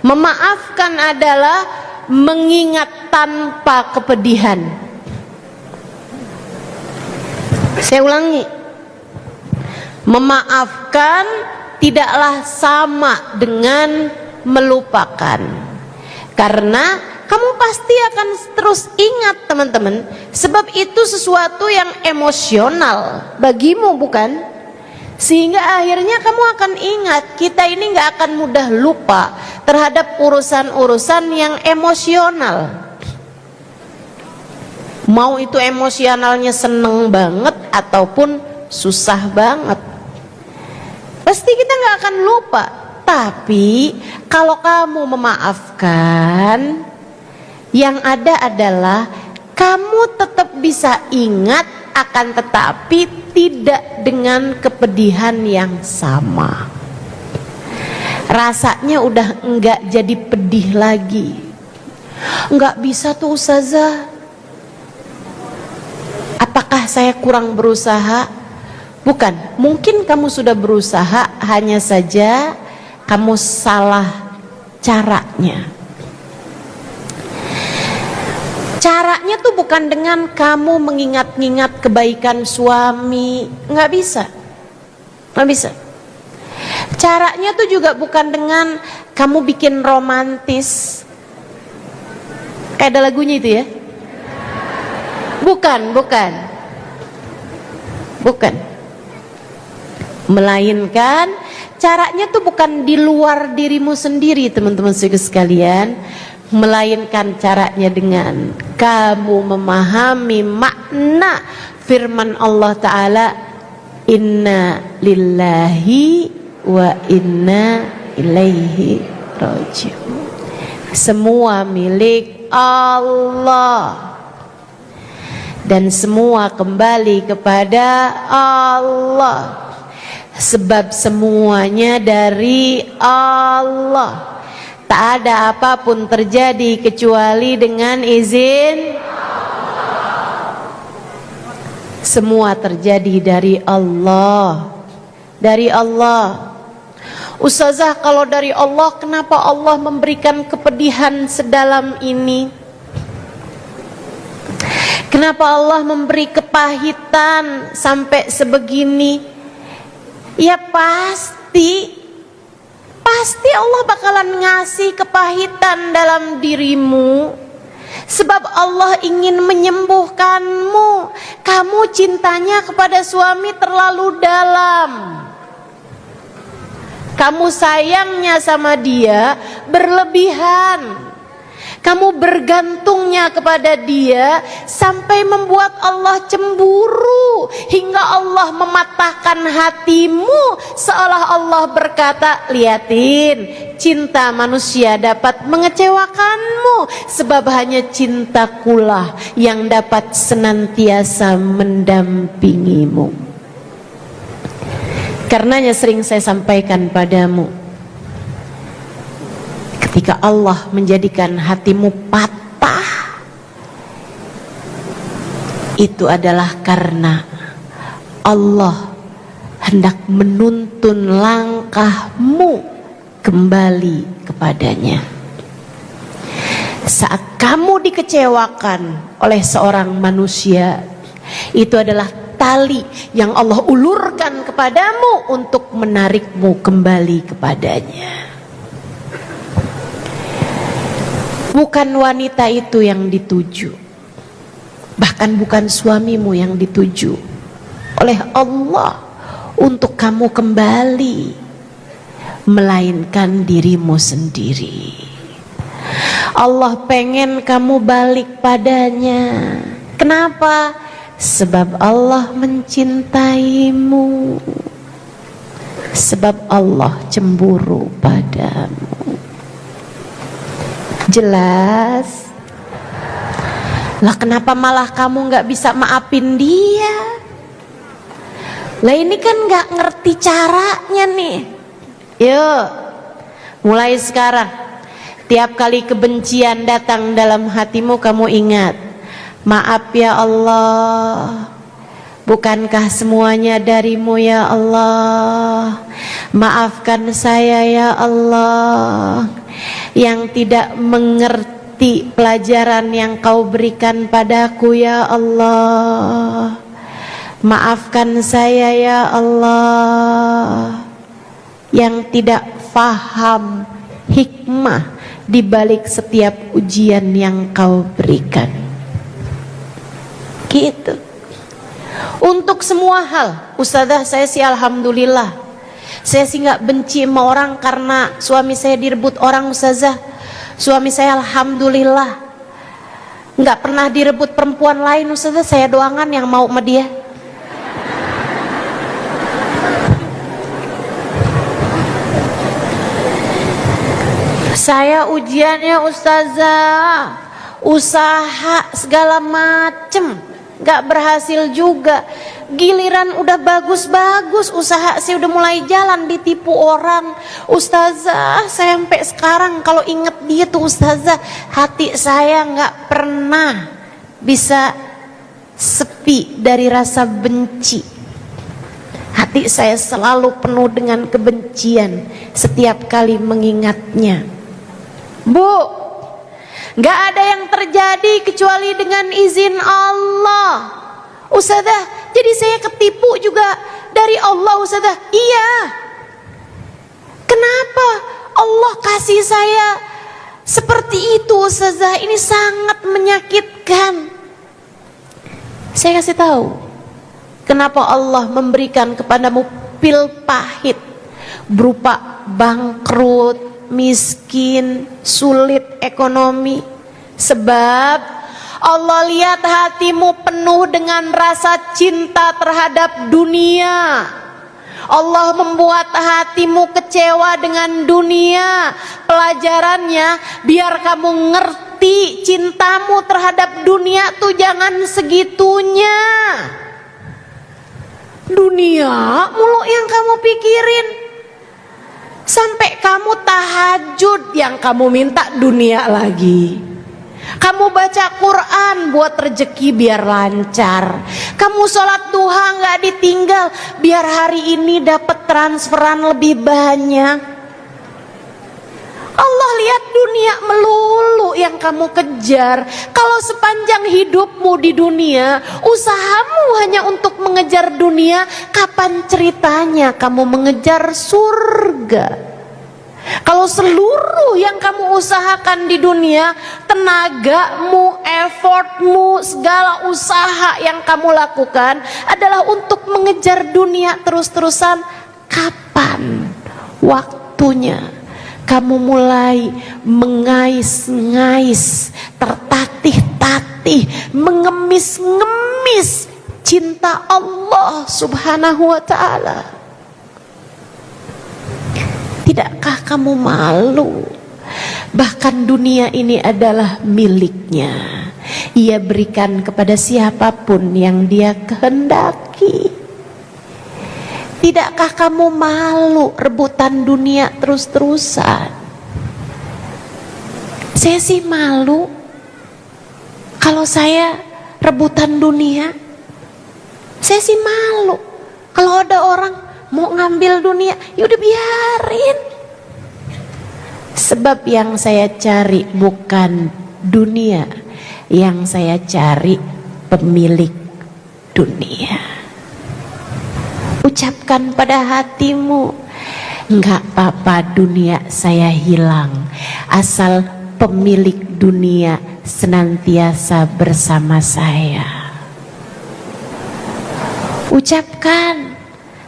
Memaafkan adalah mengingat tanpa kepedihan. Saya ulangi, memaafkan tidaklah sama dengan melupakan. Karena kamu pasti akan terus ingat teman-teman, sebab itu sesuatu yang emosional bagimu, bukan? Sehingga akhirnya kamu akan ingat. Kita ini gak akan mudah lupa terhadap urusan-urusan yang emosional. Mau itu emosionalnya seneng banget ataupun susah banget, pasti kita gak akan lupa. Tapi kalau kamu memaafkan, yang ada adalah kamu tetap bisa ingat, akan tetapi tidak dengan kepedihan yang sama. Rasanya udah enggak jadi pedih lagi. Enggak bisa tuh ustazah. Apakah saya kurang berusaha? Bukan, mungkin kamu sudah berusaha, hanya saja kamu salah caranya. Caranya tuh bukan dengan kamu mengingat-ingat kebaikan suami, nggak bisa, nggak bisa. Caranya tuh juga bukan dengan kamu bikin romantis, kayak ada lagunya itu ya. Bukan. Melainkan caranya tuh bukan di luar dirimu sendiri, teman-teman sekalian. Melainkan caranya dengan kamu memahami makna firman Allah Ta'ala, inna lillahi wa inna ilaihi raji'un. Semua milik Allah dan semua kembali kepada Allah, sebab semuanya dari Allah. Tak ada apapun terjadi kecuali dengan izin. Semua terjadi dari Allah. Dari Allah. Ustazah, kalau dari Allah, kenapa Allah memberikan kepedihan sedalam ini? Kenapa Allah memberi kepahitan sampai sebegini? Ya pasti Allah bakalan ngasih kepahitan dalam dirimu. Sebab Allah ingin menyembuhkanmu. Kamu cintanya kepada suami terlalu dalam. Kamu sayangnya sama dia berlebihan. Kamu bergantungnya kepada dia sampai membuat Allah cemburu, hingga Allah mematahkan hatimu, seolah Allah berkata, liatin, cinta manusia dapat mengecewakanmu, sebab hanya cintakulah yang dapat senantiasa mendampingimu. Karenanya sering saya sampaikan padamu, ketika Allah menjadikan hatimu patah, itu adalah karena Allah hendak menuntun langkahmu kembali kepadanya. Saat kamu dikecewakan oleh seorang manusia, itu adalah tali yang Allah ulurkan kepadamu untuk menarikmu kembali kepadanya. Bukan wanita itu yang dituju, bahkan bukan suamimu yang dituju oleh Allah untuk kamu kembali, melainkan dirimu sendiri. Allah pengen kamu balik padanya. Kenapa? Sebab Allah mencintaimu, sebab Allah cemburu padamu. Jelas? Lah kenapa malah kamu gak bisa maafin dia? Lah ini kan gak ngerti caranya nih. Yuk, mulai sekarang, tiap kali kebencian datang dalam hatimu, kamu ingat, maaf ya Allah, bukankah semuanya darimu ya Allah? Maafkan saya ya Allah, yang tidak mengerti pelajaran yang kau berikan padaku ya Allah. Maafkan saya ya Allah, yang tidak faham hikmah di balik setiap ujian yang kau berikan. Gitu. Untuk semua hal, Ustazah, saya sih alhamdulillah, saya sih gak benci sama orang karena suami saya direbut orang, Ustazah. Suami saya alhamdulillah gak pernah direbut perempuan lain, Ustazah. Saya doangan yang mau sama dia. Saya ujiannya, Ustazah, usaha segala macem, gak berhasil juga. Giliran udah bagus-bagus usaha saya udah mulai jalan, ditipu orang. Ustazah, saya sampai sekarang kalau inget dia tuh, Ustazah, hati saya gak pernah bisa sepi dari rasa benci. Hati saya selalu penuh dengan kebencian setiap kali mengingatnya. Bu, gak ada yang terjadi kecuali dengan izin Allah, Ustazah. Jadi saya ketipu juga dari Allah, Ustazah. Iya. Kenapa Allah kasih saya seperti itu, Ustazah? Ini sangat menyakitkan. Saya kasih tahu kenapa Allah memberikan kepadamu pil pahit berupa bangkrut, miskin, sulit ekonomi. Sebab Allah lihat hatimu penuh dengan rasa cinta terhadap dunia. Allah membuat hatimu kecewa dengan dunia. Pelajarannya, biar kamu ngerti cintamu terhadap dunia tuh jangan segitunya. Dunia mulu yang kamu pikirin. Sampai kamu tahajud yang kamu minta dunia lagi. Kamu baca Quran buat rezeki biar lancar. Kamu sholat duha nggak ditinggal biar hari ini dapat transferan lebih banyak. Allah lihat dunia melulu yang kamu kejar. Kalau sepanjang hidupmu di dunia, usahamu hanya untuk mengejar dunia, kapan ceritanya kamu mengejar surga? Kalau seluruh yang kamu usahakan di dunia, tenagamu, effortmu, segala usaha yang kamu lakukan adalah untuk mengejar dunia terus-terusan, kapan waktunya kamu mulai mengais-ngais, tertatih-tatih, mengemis-ngemis cinta Allah Subhanahu wa ta'ala? Tidakkah kamu malu? Bahkan dunia ini adalah miliknya. Ia berikan kepada siapapun yang dia kehendaki. Tidakkah kamu malu rebutan dunia terus-terusan? Saya sih malu kalau saya rebutan dunia. Saya sih malu kalau ada orang mau ngambil dunia, ya udah biarin. Sebab yang saya cari bukan dunia, yang saya cari pemilik dunia. Ucapkan pada hatimu, enggak apa-apa dunia saya hilang, asal pemilik dunia senantiasa bersama saya. Ucapkan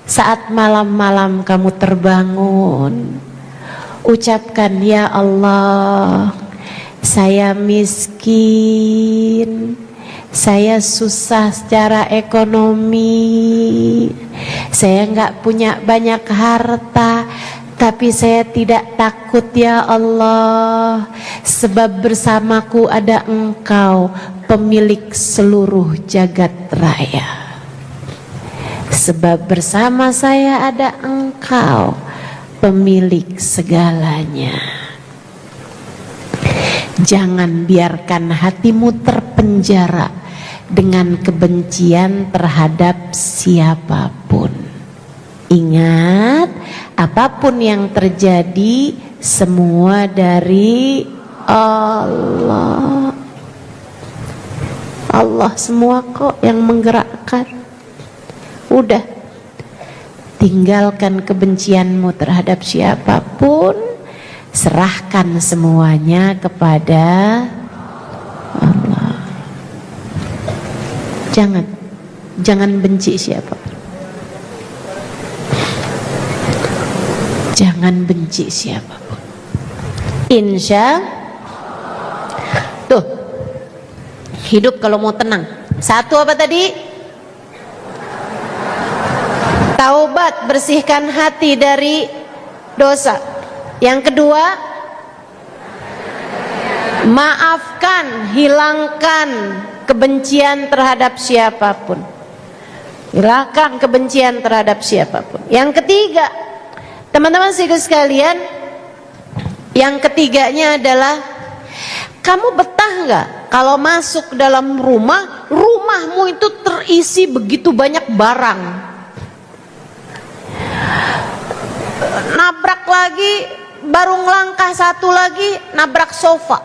saat malam-malam kamu terbangun. Ucapkan, ya Allah, saya miskin, saya susah secara ekonomi, saya nggak punya banyak harta, tapi saya tidak takut ya Allah, sebab bersamaku ada Engkau, pemilik seluruh jagat raya. Sebab bersama saya ada Engkau, pemilik segalanya. Jangan biarkan hatimu terpenjara dengan kebencian terhadap siapapun. Ingat, apapun yang terjadi semua dari Allah. Allah semua kok yang menggerakkan. Udah, tinggalkan kebencianmu terhadap siapapun, serahkan semuanya kepada Allah. Jangan benci siapapun. Jangan benci siapapun. Insya tuh, hidup kalau mau tenang. Satu apa tadi? Taubat, bersihkan hati dari dosa. Yang kedua, maafkan, hilangkan kebencian terhadap siapapun. Hilangkan kebencian terhadap siapapun. Yang ketiga, teman-teman sekalian, yang ketiganya adalah, kamu betah nggak kalau masuk dalam rumah, rumahmu itu terisi begitu banyak barang. Nabrak lagi, baru ngelangkah satu lagi, nabrak sofa.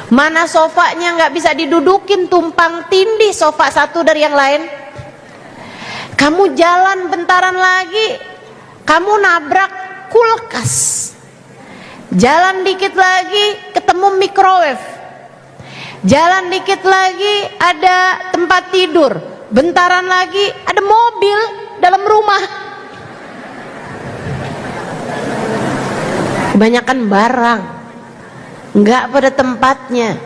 Mana sofanya nggak bisa didudukin, tumpang tindih sofa satu dari yang lain. Kamu jalan bentaran lagi, kamu nabrak kulkas. Jalan dikit lagi ketemu microwave. Jalan dikit lagi ada tempat tidur. Bentaran lagi ada mobil dalam rumah. Kebanyakan barang, nggak pada tempatnya,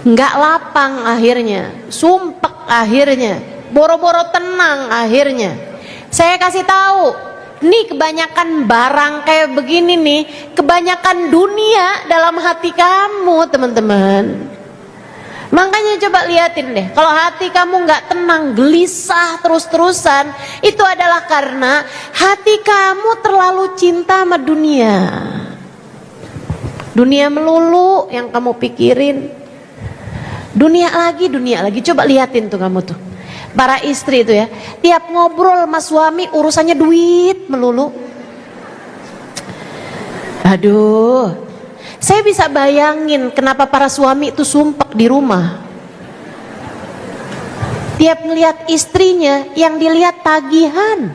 nggak lapang akhirnya, sumpek akhirnya, boro-boro tenang akhirnya. Saya kasih tahu, nih kebanyakan barang kayak begini nih, kebanyakan dunia dalam hati kamu, teman-teman. Makanya coba liatin deh, kalau hati kamu nggak tenang, gelisah terus-terusan, itu adalah karena hati kamu terlalu cinta sama dunia. Dunia melulu yang kamu pikirin. Dunia lagi. Coba liatin tuh kamu tuh. Para istri itu ya, tiap ngobrol sama suami urusannya duit melulu. Aduh, saya bisa bayangin kenapa para suami itu sumpek di rumah. Tiap ngelihat istrinya yang dilihat tagihan.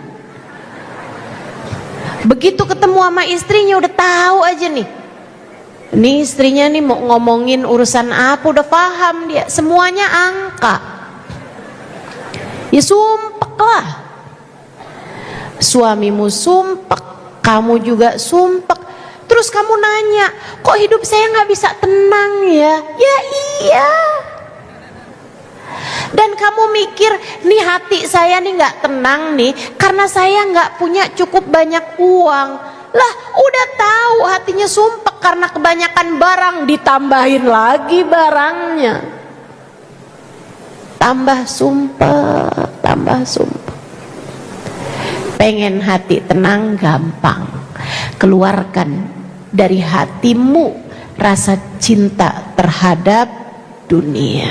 Begitu ketemu sama istrinya udah tahu aja nih. Ini istrinya nih mau ngomongin urusan apa udah paham dia. Semuanya angka. Ya sumpek lah. Suamimu sumpek, kamu juga sumpek. Terus kamu nanya, kok hidup saya gak bisa tenang ya? Ya iya. Dan kamu mikir, nih hati saya nih gak tenang nih karena saya gak punya cukup banyak uang. Lah udah tahu hatinya sumpek karena kebanyakan barang, ditambahin lagi barangnya. Tambah sumpek. Pengen hati tenang gampang. Keluarkan dari hatimu rasa cinta terhadap dunia.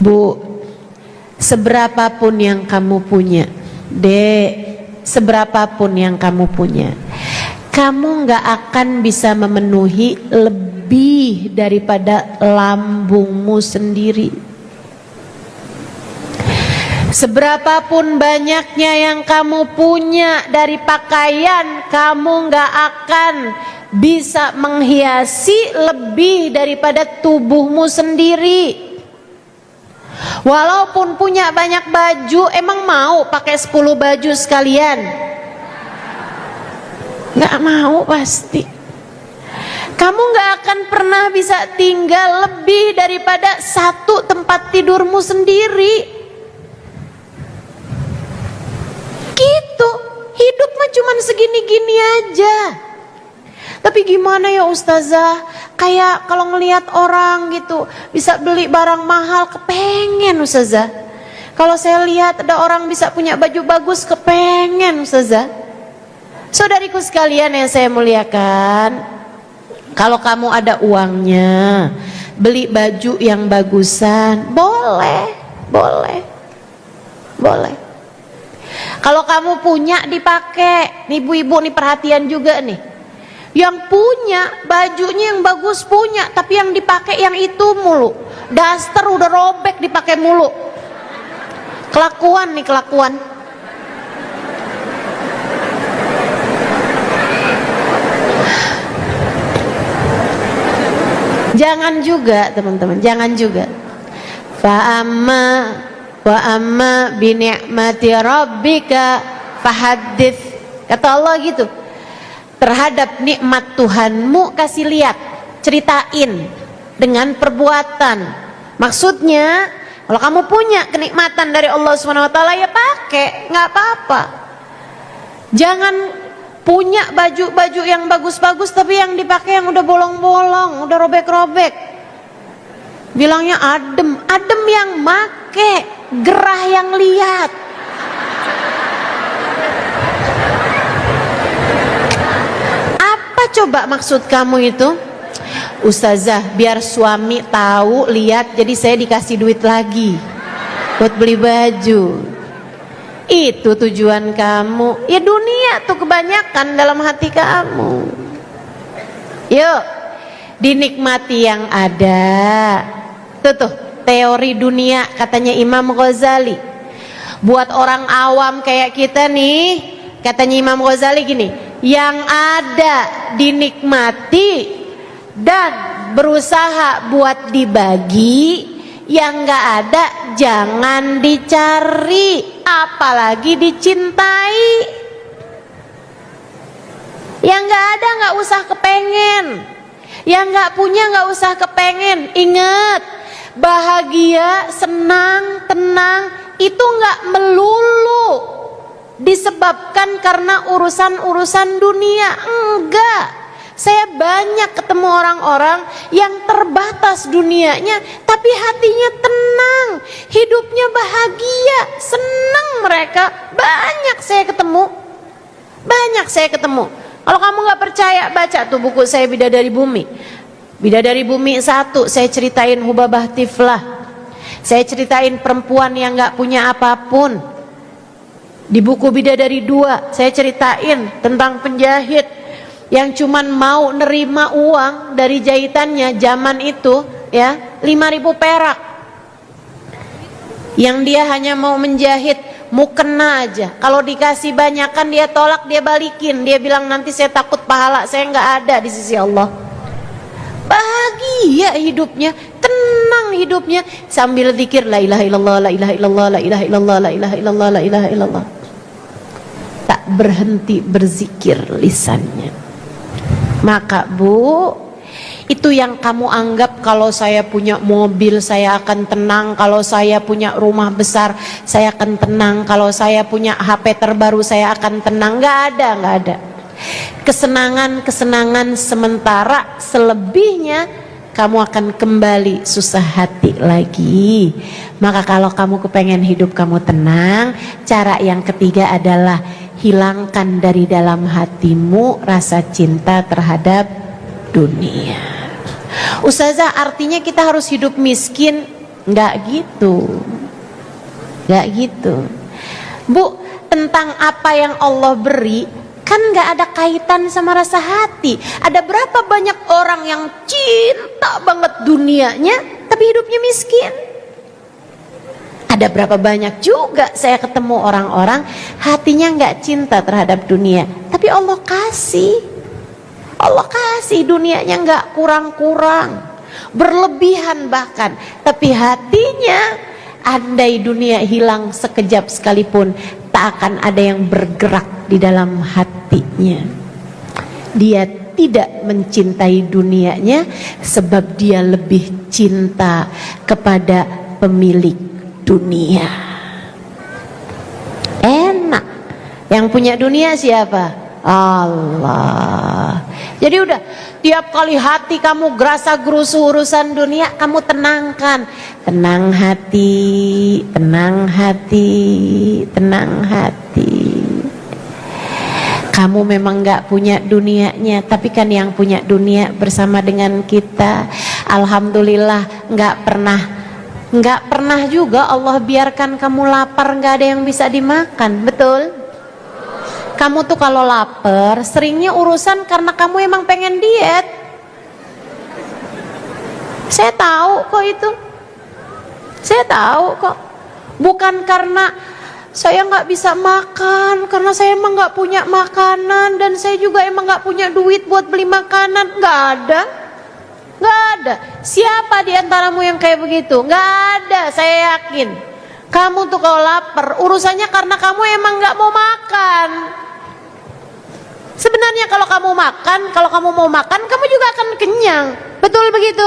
Bu, seberapapun yang kamu punya, Dek, seberapapun yang kamu punya, kamu gak akan bisa memenuhi lebih daripada lambungmu sendiri. Seberapapun banyaknya yang kamu punya dari pakaian, kamu gak akan bisa menghiasi lebih daripada tubuhmu sendiri. Walaupun punya banyak baju, emang mau pakai 10 baju sekalian? Gak mau pasti. Kamu gak akan pernah bisa tinggal lebih daripada satu tempat tidurmu sendiri. Gitu, hidup mah cuman segini-gini aja. Tapi gimana ya Ustazah, kayak kalau ngelihat orang gitu bisa beli barang mahal, kepengen Ustazah. Kalau saya lihat ada orang bisa punya baju bagus, kepengen Ustazah. Saudariku sekalian yang saya muliakan, kalau kamu ada uangnya beli baju yang bagusan, boleh. Kalau kamu punya dipakai. Nih ibu-ibu nih perhatian juga nih. Yang punya bajunya yang bagus punya, tapi yang dipakai yang itu mulu. Daster udah robek dipakai mulu. Kelakuan nih, kelakuan. Jangan juga teman-teman, jangan juga. Fa'amma wa amma bi ni'mati rabbika fahaddits. Kata Allah gitu. Terhadap nikmat Tuhanmu kasih lihat, ceritain dengan perbuatan. Maksudnya, kalau kamu punya kenikmatan dari Allah Subhanahu wa taala ya pakai, nggak apa-apa. Jangan punya baju-baju yang bagus-bagus tapi yang dipakai yang udah bolong-bolong, udah robek-robek. Bilangnya adem, adem yang make, gerah yang lihat. Apa coba maksud kamu itu? Ustazah, biar suami tahu, lihat, jadi saya dikasih duit lagi buat beli baju. Itu tujuan kamu. Ya dunia tuh kebanyakan dalam hati kamu. Yuk, dinikmati yang ada. Tuh teori dunia katanya Imam Ghazali. Buat orang awam kayak kita nih, katanya Imam Ghazali gini, yang ada dinikmati dan berusaha buat dibagi, yang gak ada jangan dicari, apalagi dicintai. Yang gak ada gak usah kepengen, yang gak punya gak usah kepengen. Ingat, bahagia, senang, tenang itu gak melulu disebabkan karena urusan-urusan dunia. Enggak. Saya banyak ketemu orang-orang yang terbatas dunianya tapi hatinya tenang, hidupnya bahagia, senang mereka. Banyak saya ketemu. Kalau kamu nggak percaya, baca tuh buku saya Bidadari Bumi. Bidadari Bumi 1, saya ceritain Hubabah Tiflah. Saya ceritain perempuan yang nggak punya apapun. Di buku Bidadari 2, saya ceritain tentang penjahit yang cuman mau nerima uang dari jahitannya zaman itu, ya, 5.000 perak. Yang dia hanya mau menjahit mukena aja. Kalau dikasih banyakan dia tolak, dia balikin. Dia bilang nanti saya takut pahala saya nggak ada di sisi Allah. Bahagia hidupnya, tenang hidupnya sambil zikir la ilaha illallah, la ilaha illallah, la ilaha illallah, la ilaha illallah, la ilaha illallah. Tak berhenti berzikir lisannya. Maka Bu, itu yang kamu anggap kalau saya punya mobil saya akan tenang, kalau saya punya rumah besar saya akan tenang, kalau saya punya HP terbaru saya akan tenang. Nggak ada. Kesenangan sementara, selebihnya kamu akan kembali susah hati lagi. Maka kalau kamu kepengen hidup kamu tenang, cara yang ketiga adalah hilangkan dari dalam hatimu rasa cinta terhadap dunia. Ustazah, artinya kita harus hidup miskin? Enggak gitu. Bu, tentang apa yang Allah beri kan nggak ada kaitan sama rasa hati. Ada berapa banyak orang yang cinta banget dunianya tapi hidupnya miskin? Ada berapa banyak juga saya ketemu orang-orang hatinya nggak cinta terhadap dunia, tapi Allah kasih dunianya nggak kurang-kurang, berlebihan bahkan, tapi hatinya andai dunia hilang sekejap sekalipun tak akan ada yang bergerak di dalam hatinya. Dia tidak mencintai dunianya sebab dia lebih cinta kepada pemilik dunia. Enak. Yang punya dunia siapa? Allah. Jadi udah, tiap kali hati kamu gerasa gerusu urusan dunia, kamu tenangkan. Tenang hati. Kamu memang gak punya dunianya, tapi kan yang punya dunia bersama dengan kita. Alhamdulillah, gak pernah juga Allah biarkan kamu lapar gak ada yang bisa dimakan. Betul? Kamu tuh kalau lapar seringnya urusan karena kamu emang pengen diet. Saya tahu kok itu. Bukan karena saya nggak bisa makan, karena saya emang nggak punya makanan, dan saya juga emang nggak punya duit buat beli makanan. Nggak ada. Siapa di antaramu yang kayak begitu? Nggak ada, saya yakin. Kamu tuh kalau lapar urusannya karena kamu emang nggak mau makan. Sebenarnya kalau kamu mau makan, kamu juga akan kenyang. Betul begitu?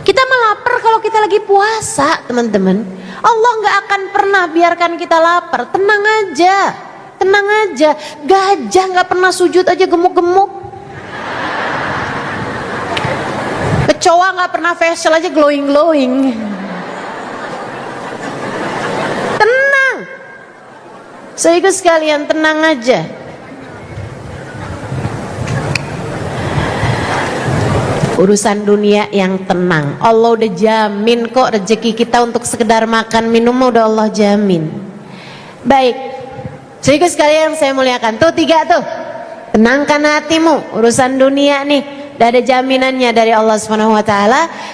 Kita melapar kalau kita lagi puasa, teman-teman. Allah nggak akan pernah biarkan kita lapar. Tenang aja. Gajah nggak pernah sujud aja gemuk-gemuk. Kecoa nggak pernah facial aja glowing. Tenang. Saudara sekalian, tenang aja. Urusan dunia yang tenang, Allah udah jamin kok rezeki kita untuk sekedar makan minum udah Allah jamin. Baik, saudara sekalian saya muliakan, tuh 3 tuh, tenangkan hatimu. Urusan dunia nih udah ada jaminannya dari Allah SWT.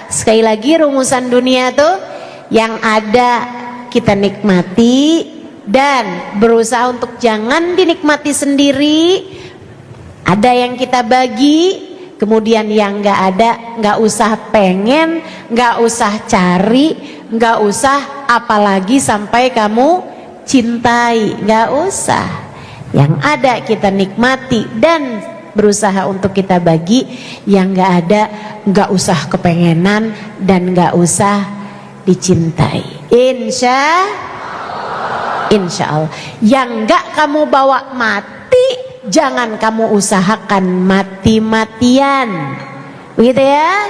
Sekali lagi, rumusan dunia tuh yang ada kita nikmati dan berusaha untuk jangan dinikmati sendiri. Ada yang kita bagi. Kemudian yang nggak ada, nggak usah pengen, nggak usah cari, nggak usah apalagi sampai kamu cintai, nggak usah. Yang ada kita nikmati dan berusaha untuk kita bagi. Yang nggak ada, nggak usah kepengenan dan nggak usah dicintai. Insya Allah. Yang nggak kamu bawa mati, jangan kamu usahakan mati-matian. Begitu ya.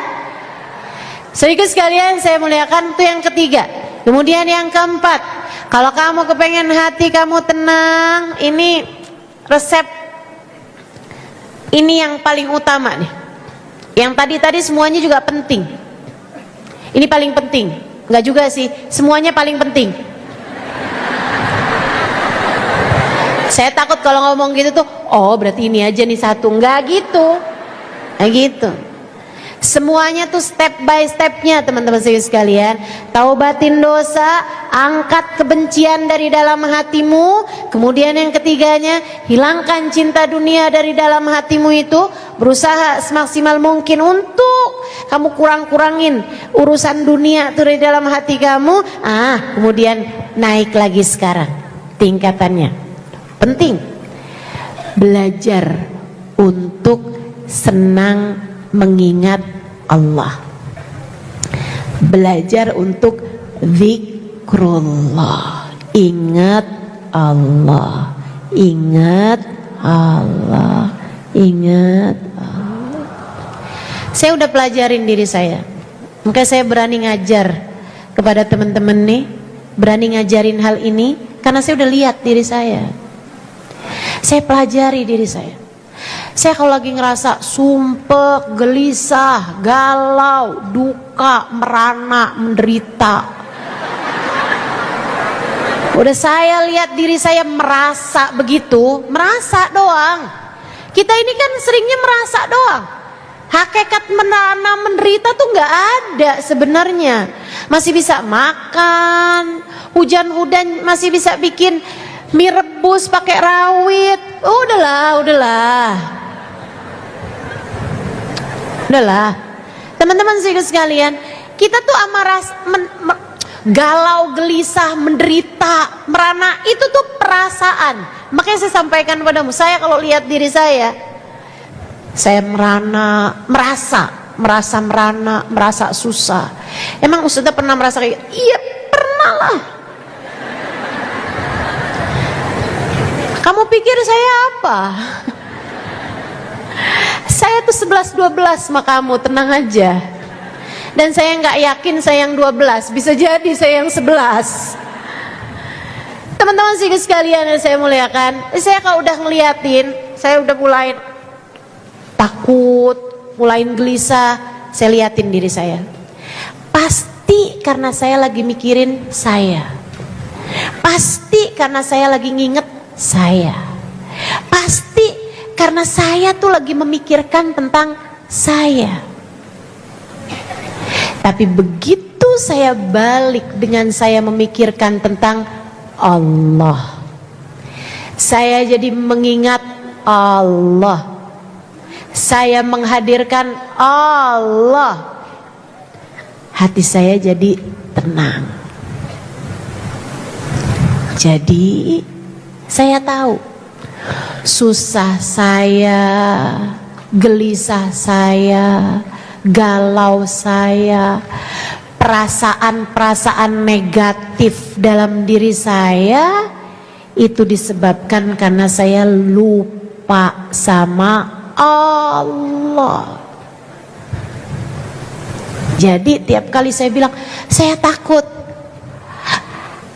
Saudara sekalian saya muliakan, itu yang ketiga. Kemudian yang keempat, kalau kamu kepengen hati kamu tenang, ini resep Ini yang paling utama nih. Yang tadi semuanya juga penting. Ini paling penting. Enggak juga sih, semuanya paling penting. Saya takut kalau ngomong gitu tuh, oh berarti ini aja nih satu. Enggak gitu. Nah gitu. Semuanya tuh step by stepnya teman-teman sekalian. Taubatin dosa, angkat kebencian dari dalam hatimu. Kemudian yang ketiganya, hilangkan cinta dunia dari dalam hatimu itu. Berusaha semaksimal mungkin untuk kamu kurang-kurangin urusan dunia tuh dari dalam hati kamu. Kemudian naik lagi sekarang tingkatannya. Penting belajar untuk senang mengingat Allah, belajar untuk zikrullah, ingat Allah, ingat Allah, ingat Allah. Saya udah pelajarin diri saya, makanya saya berani ngajar kepada teman-teman nih, berani ngajarin hal ini karena saya udah lihat diri saya. Saya pelajari diri saya. Saya kalau lagi ngerasa sumpek, gelisah, galau, duka, merana, menderita, udah saya lihat diri saya merasa begitu, merasa doang. Kita ini kan seringnya merasa doang. Hakikat merana, menderita tuh nggak ada sebenarnya. Masih bisa makan, hujan-hujan masih bisa bikin mie rebus pakai rawit. Udahlah, teman-teman sekalian, kita tuh amaras galau, gelisah, menderita, merana, itu tuh perasaan. Makanya saya sampaikan padamu, saya kalau lihat diri saya merana, merasa merana, merasa susah. Emang Ustazah pernah merasa kayak? Iya pernah lah. Kamu pikir saya apa? Saya tuh 11-12 sama kamu, tenang aja. Dan saya nggak yakin saya yang 12, bisa jadi saya yang 11. Teman-teman sekalian yang saya muliakan, saya kalau udah ngeliatin, saya udah mulai takut, mulai gelisah, saya liatin diri saya. Pasti karena saya lagi mikirin saya. Pasti karena saya lagi nginget saya. Pasti karena saya tuh lagi memikirkan tentang saya. Tapi begitu saya balik dengan saya memikirkan tentang Allah, saya jadi mengingat Allah, saya menghadirkan Allah, hati saya jadi tenang. Jadi saya tahu susah saya, gelisah saya, galau saya, perasaan-perasaan negatif dalam diri saya itu disebabkan karena saya lupa sama Allah. Jadi tiap kali saya bilang saya takut,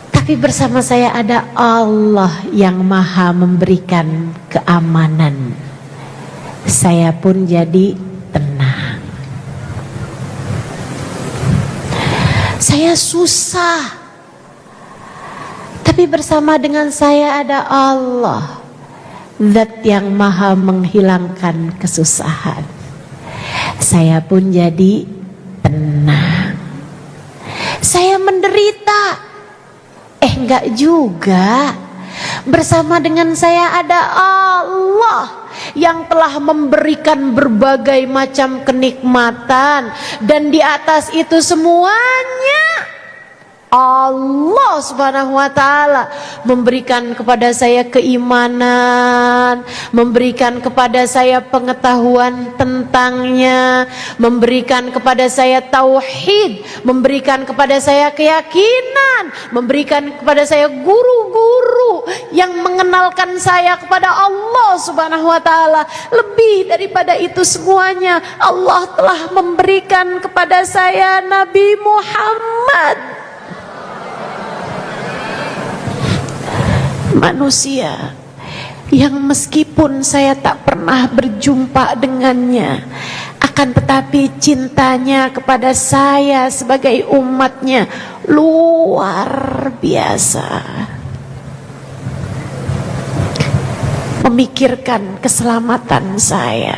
tapi bersama saya ada Allah yang maha memberikan keamanan. Saya pun jadi tenang. Saya susah, tapi bersama dengan saya ada Allah, Zat yang maha menghilangkan kesusahan. Saya pun jadi tenang. Saya menderita, enggak juga. Bersama dengan saya ada Allah yang telah memberikan berbagai macam kenikmatan, dan di atas itu semuanya Allah Subhanahu wa taala memberikan kepada saya keimanan, memberikan kepada saya pengetahuan tentangnya, memberikan kepada saya tauhid, memberikan kepada saya keyakinan, memberikan kepada saya guru-guru yang mengenalkan saya kepada Allah Subhanahu wa taala. Lebih daripada itu semuanya, Allah telah memberikan kepada saya Nabi Muhammad, manusia yang meskipun saya tak pernah berjumpa dengannya, akan tetapi cintanya kepada saya sebagai umatnya luar biasa. Memikirkan keselamatan saya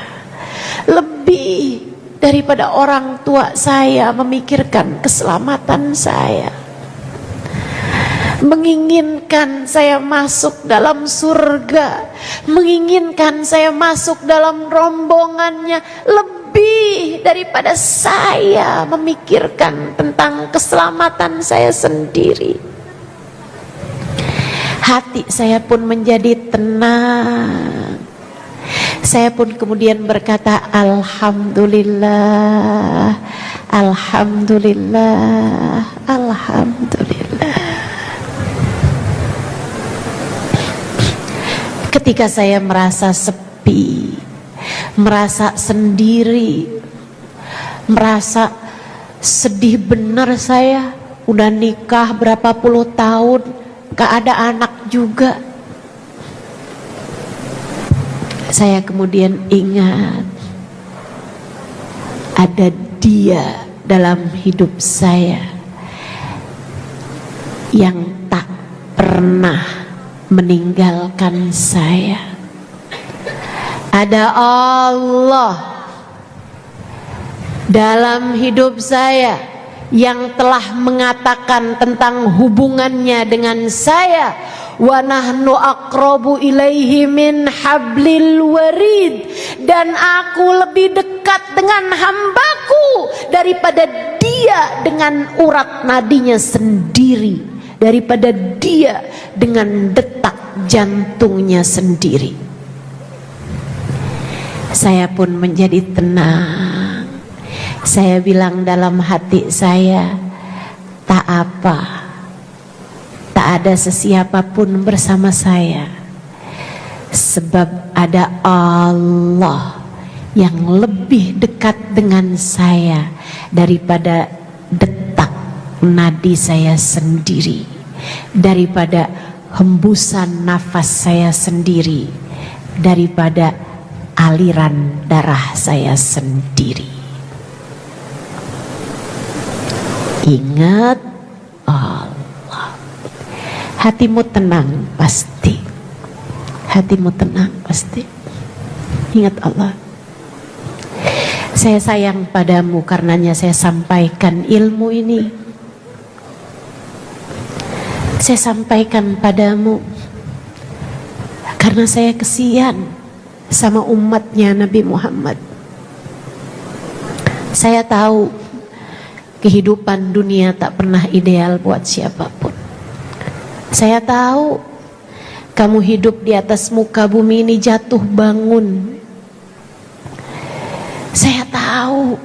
lebih daripada orang tua saya memikirkan keselamatan saya. Menginginkan saya masuk dalam surga, menginginkan saya masuk dalam rombongannya lebih daripada saya memikirkan tentang keselamatan saya sendiri. Hati saya pun menjadi tenang. Saya pun kemudian berkata, Alhamdulillah, Alhamdulillah, Alhamdulillah. Ketika saya merasa sepi, merasa sendiri, merasa sedih benar, saya udah nikah berapa puluh tahun, gak ada anak juga. Saya kemudian ingat ada dia dalam hidup saya yang tak pernah meninggalkan saya. Ada Allah dalam hidup saya yang telah mengatakan tentang hubungannya dengan saya, wa nahnu aqrabu ilaihi min hablil warid, dan aku lebih dekat dengan hambaku daripada dia dengan urat nadinya sendiri, daripada dia dengan detak jantungnya sendiri. Saya pun menjadi tenang. Saya bilang dalam hati saya, tak apa, tak ada sesiapapun bersama saya, sebab ada Allah yang lebih dekat dengan saya daripada detak nadi saya sendiri, daripada hembusan nafas saya sendiri, daripada aliran darah saya sendiri. Ingat Allah. Hatimu tenang pasti. Hatimu tenang pasti. Ingat Allah. Saya sayang padamu, karenanya saya sampaikan ilmu ini. Saya sampaikan padamu karena saya kesian sama umatnya Nabi Muhammad. Saya tahu kehidupan dunia tak pernah ideal buat siapapun. Saya tahu kamu hidup di atas muka bumi ini jatuh bangun. Saya tahu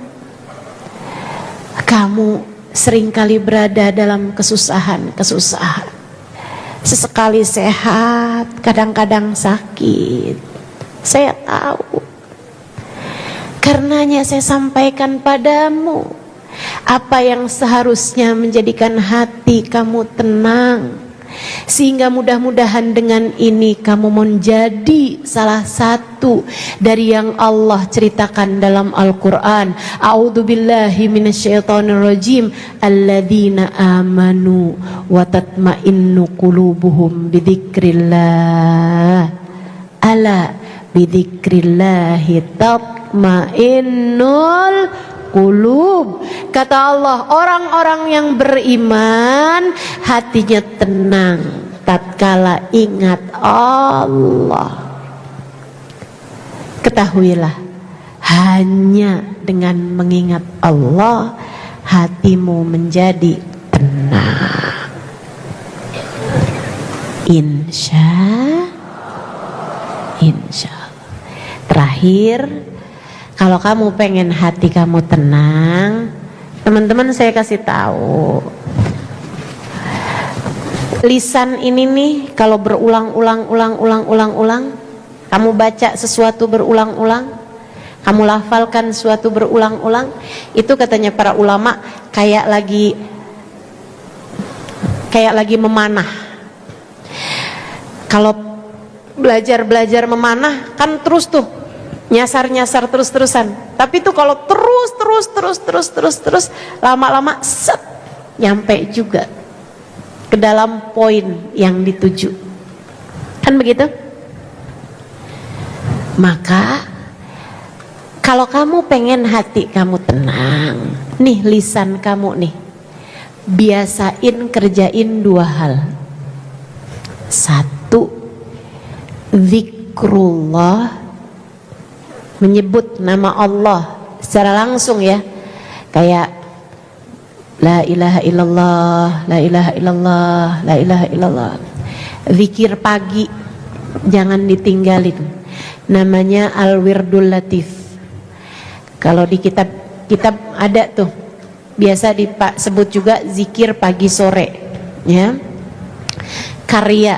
kamu seringkali berada dalam kesusahan. Sesekali sehat, kadang-kadang sakit. Saya tahu. Karenanya saya sampaikan padamu apa yang seharusnya menjadikan hati kamu tenang, sehingga mudah-mudahan dengan ini kamu menjadi salah satu dari yang Allah ceritakan dalam Al-Quran. A'udzubillahi minasyaitonirrajim. Alladzina amanu wa tatma'innu qulubuhum bidzikrillah. Ala bidzikrillahi tatma'innul qulub. Kata Allah, orang-orang yang beriman hatinya tenang tatkala ingat Allah. Ketahuilah, hanya dengan mengingat Allah hatimu menjadi tenang. Insya Allah. Terakhir, kalau kamu pengen hati kamu tenang, teman-teman saya kasih tahu. Lisan ini nih kalau berulang-ulang, kamu baca sesuatu berulang-ulang, kamu lafalkan sesuatu berulang-ulang, itu katanya para ulama kayak lagi memanah. Kalau belajar memanah kan terus tuh nyasar terus-terusan. Tapi tuh kalau terus lama-lama set nyampe juga ke dalam poin yang dituju. Kan begitu? Maka kalau kamu pengen hati kamu tenang, nih lisan kamu nih, biasain kerjain 2 hal. 1, zikrullah, menyebut nama Allah secara langsung ya, kayak la ilaha illallah, la ilaha illallah, la ilaha illallah. Zikir pagi jangan ditinggalin, namanya al-wirdul latif. Kalau di kitab ada tuh, biasa disebut juga zikir pagi sore ya. Karya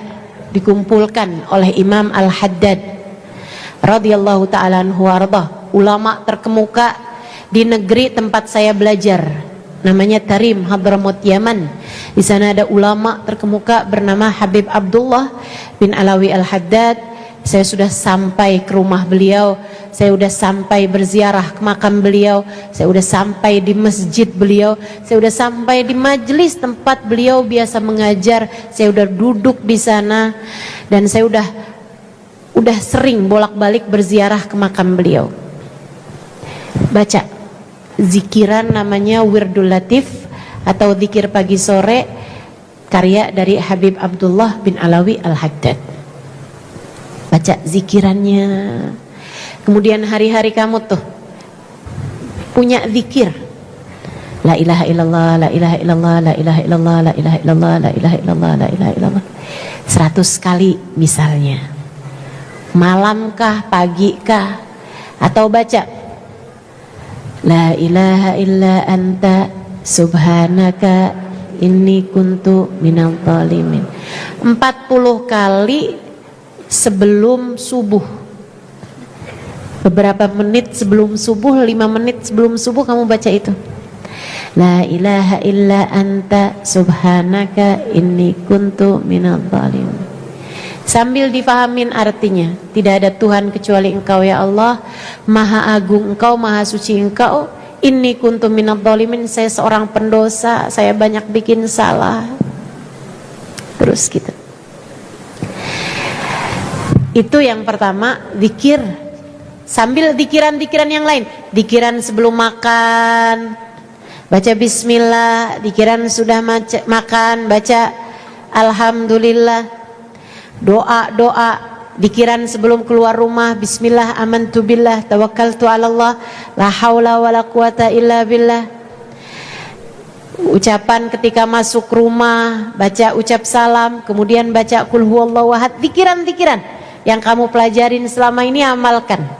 dikumpulkan oleh Imam Al-Haddad radhiyallahu ta'ala anhu warḍah, ulama terkemuka di negeri tempat saya belajar, namanya Tarim, Hadramaut, Yaman. Di sana ada ulama terkemuka bernama Habib Abdullah bin Alawi Al-Haddad. Saya sudah sampai ke rumah beliau, saya sudah sampai berziarah ke makam beliau, saya sudah sampai di masjid beliau, saya sudah sampai di majelis tempat beliau biasa mengajar, saya sudah duduk di sana, dan saya udah sering bolak-balik berziarah ke makam beliau. Baca zikiran namanya Wirdul Latif atau zikir pagi sore, karya dari Habib Abdullah bin Alawi Al-Haddad. Baca zikirannya. Kemudian hari-hari kamu tuh punya zikir, la ilaha illallah, la ilaha illallah, la ilaha illallah, la ilaha illallah, la ilaha illallah, la ilaha illallah 100 kali misalnya. Malamkah, pagikah, atau baca la ilaha illa anta subhanaka inni kuntu minal zalimin 40 kali sebelum subuh. Beberapa menit sebelum subuh, 5 menit sebelum subuh kamu baca itu. La ilaha illa anta subhanaka inni kuntu minal zalimin. Sambil difahamin artinya, tidak ada Tuhan kecuali Engkau ya Allah, Maha Agung Engkau, Maha Suci Engkau. Inni kuntu minal zalimin, saya seorang pendosa, saya banyak bikin salah. Terus gitu. Itu yang pertama, zikir. Sambil zikiran-zikiran yang lain, zikiran sebelum makan, baca bismillah. Zikiran sudah makan, baca alhamdulillah. Doa-doa, zikiran sebelum keluar rumah, bismillah amantu billah tawakkaltu ala Allah la haula wala quwata illa billah. Ucapan ketika masuk rumah, baca ucap salam, kemudian baca qul huwallahu ahad. Zikiran-zikiran yang kamu pelajarin selama ini amalkan.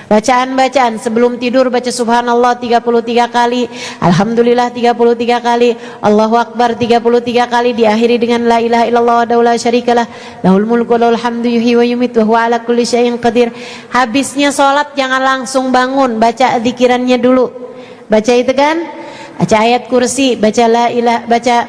Bacaan-bacaan sebelum tidur, baca subhanallah 33 kali, alhamdulillah 33 kali, Allahu akbar 33 kali, diakhiri dengan la ilaha illallah wa la syarikalah, lahul mulku wa lahul hamdu yuhyi wa yumiitu wa huwa ala kulli syai'in qadir. Habisnya sholat jangan langsung bangun, baca zikirannya dulu. Baca itu kan? Baca ayat kursi, baca la ilaha, baca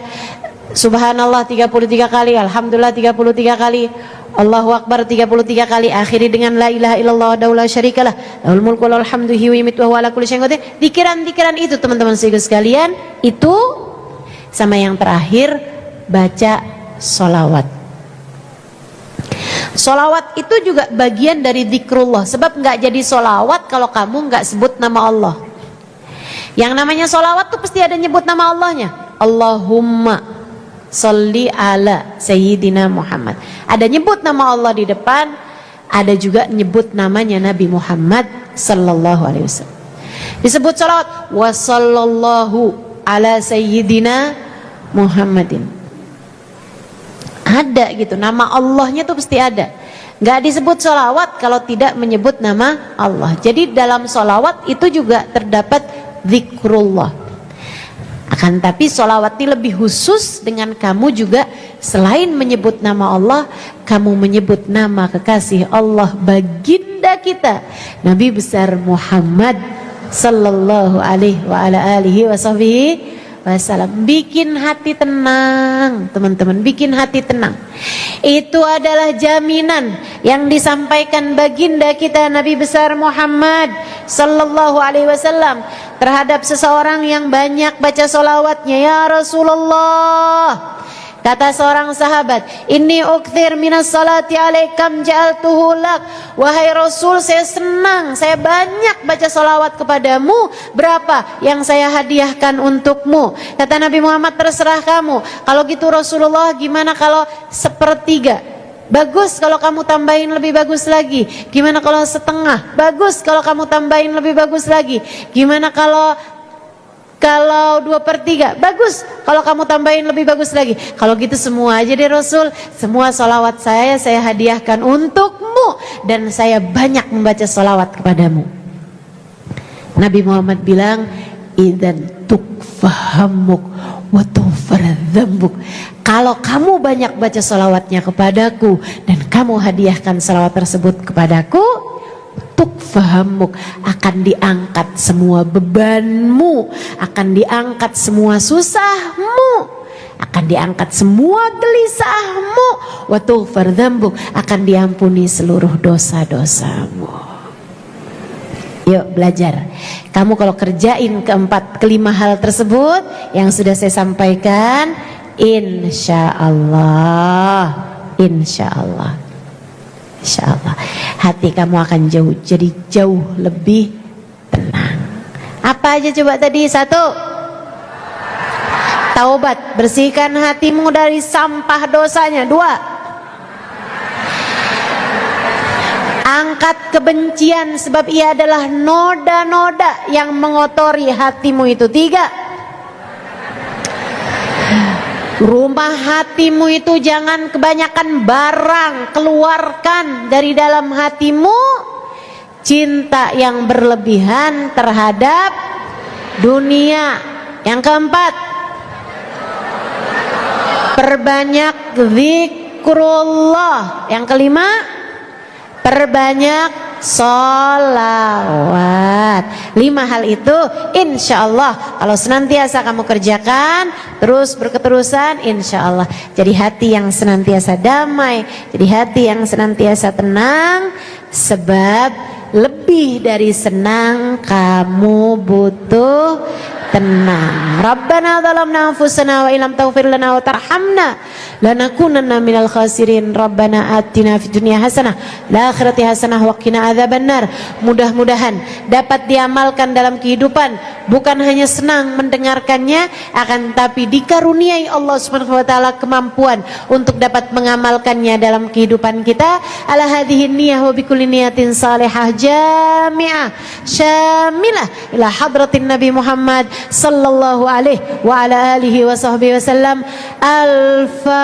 subhanallah 33 kali, alhamdulillah 33 kali, Allahu akbar 33 kali, akhiri dengan la ilaha illallah wa la syarikalah, lahul mulku wa lahul hamdu yuhyi wa yumiitu wa huwa ala kulli syai'in qadir. Zikiran-zikiran itu teman-teman sekalian, itu sama yang terakhir baca sholawat. Sholawat itu juga bagian dari zikrullah, sebab nggak jadi sholawat kalau kamu nggak sebut nama Allah. Yang namanya sholawat tuh pasti ada nyebut nama Allahnya. Allahumma sholli ala sayyidina Muhammad. Ada nyebut nama Allah di depan, ada juga nyebut namanya Nabi Muhammad sallallahu alaihi wasallam. Disebut sholawat wa sallallahu ala sayyidina Muhammadin. Ada gitu, nama Allahnya tuh pasti ada. Nggak disebut sholawat kalau tidak menyebut nama Allah. Jadi dalam sholawat itu juga terdapat zikrullah. Akan tapi sholawat ini lebih khusus dengan kamu juga selain menyebut nama Allah, kamu menyebut nama kekasih Allah, baginda kita Nabi besar Muhammad sallallahu alaihi wa ala alihi wa sahbihi wasallam. Bikin hati tenang, teman-teman, bikin hati tenang. Itu adalah jaminan yang disampaikan baginda kita Nabi besar Muhammad sallallahu alaihi wasallam terhadap seseorang yang banyak baca solawatnya. Ya Rasulullah, kata seorang sahabat, inni ukthir minas salati alaikam ja'altuhu lak. Wahai Rasul, saya senang, saya banyak baca salawat kepadamu. Berapa yang saya hadiahkan untukmu? Kata Nabi Muhammad, terserah kamu. Kalau gitu Rasulullah, gimana kalau 1/3? Bagus kalau kamu tambahin lebih bagus lagi. Gimana kalau setengah? Bagus kalau kamu tambahin lebih bagus lagi. Gimana kalau 2/3? Bagus kalau kamu tambahin lebih bagus lagi. Kalau gitu semua aja deh Rasul. Semua salawat saya hadiahkan untukmu, dan saya banyak membaca salawat kepadamu. Nabi Muhammad bilang, idzan tukfahamuk wa tughfar dzambuk. Kalau kamu banyak baca salawatnya kepadaku dan kamu hadiahkan salawat tersebut kepadaku, tukfahamuk, akan diangkat semua bebanmu, akan diangkat semua susahmu, akan diangkat semua gelisahmu, wa tughfar dzambuk, akan diampuni seluruh dosa-dosamu. Yuk belajar. Kamu kalau kerjain kelima hal tersebut yang sudah saya sampaikan, insya Allah hati kamu akan jadi jauh lebih tenang. Apa aja coba tadi? 1, taubat, bersihkan hatimu dari sampah dosanya. 2, angkat kebencian, sebab ia adalah noda-noda yang mengotori hatimu itu. 3, rumah hatimu itu jangan kebanyakan barang, keluarkan dari dalam hatimu cinta yang berlebihan terhadap dunia. Yang 4, perbanyak zikrullah. Yang 5, perbanyak sholawat. 5 hal itu insya Allah kalau senantiasa kamu kerjakan terus berketerusan, insya Allah jadi hati yang senantiasa damai, jadi hati yang senantiasa tenang. Sebab lebih dari senang kamu butuh tenang. Rabbana zalamna anfusana wa illam taghfir lana wa tarhamna lanakunanna minal khasirin. Rabbana atina fid dunya hasanah wal akhirati hasanah wa qina adzabannar. Mudah-mudahan dapat diamalkan dalam kehidupan, bukan hanya senang mendengarkannya, akan tapi dikaruniai Allah Subhanahu wa taala kemampuan untuk dapat mengamalkannya dalam kehidupan kita. Ala hadhihi niyyah wa bikulli niyatin salihah jami'ah syamilah ila hadratin Nabi Muhammad sallallahu alaihi wa ala alihi wa sahbihi wasallam. Al-Fatihah.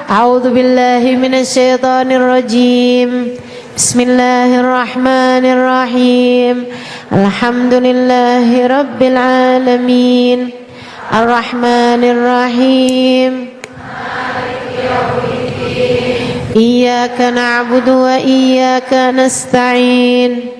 A'udzu billahi minasy syaithanir rajim. Bismillahirrahmanirrahim. Alhamdulillahi rabbil alamin. Arrahmanir rahim. Iyyaka na'budu wa iyyaka nasta'in.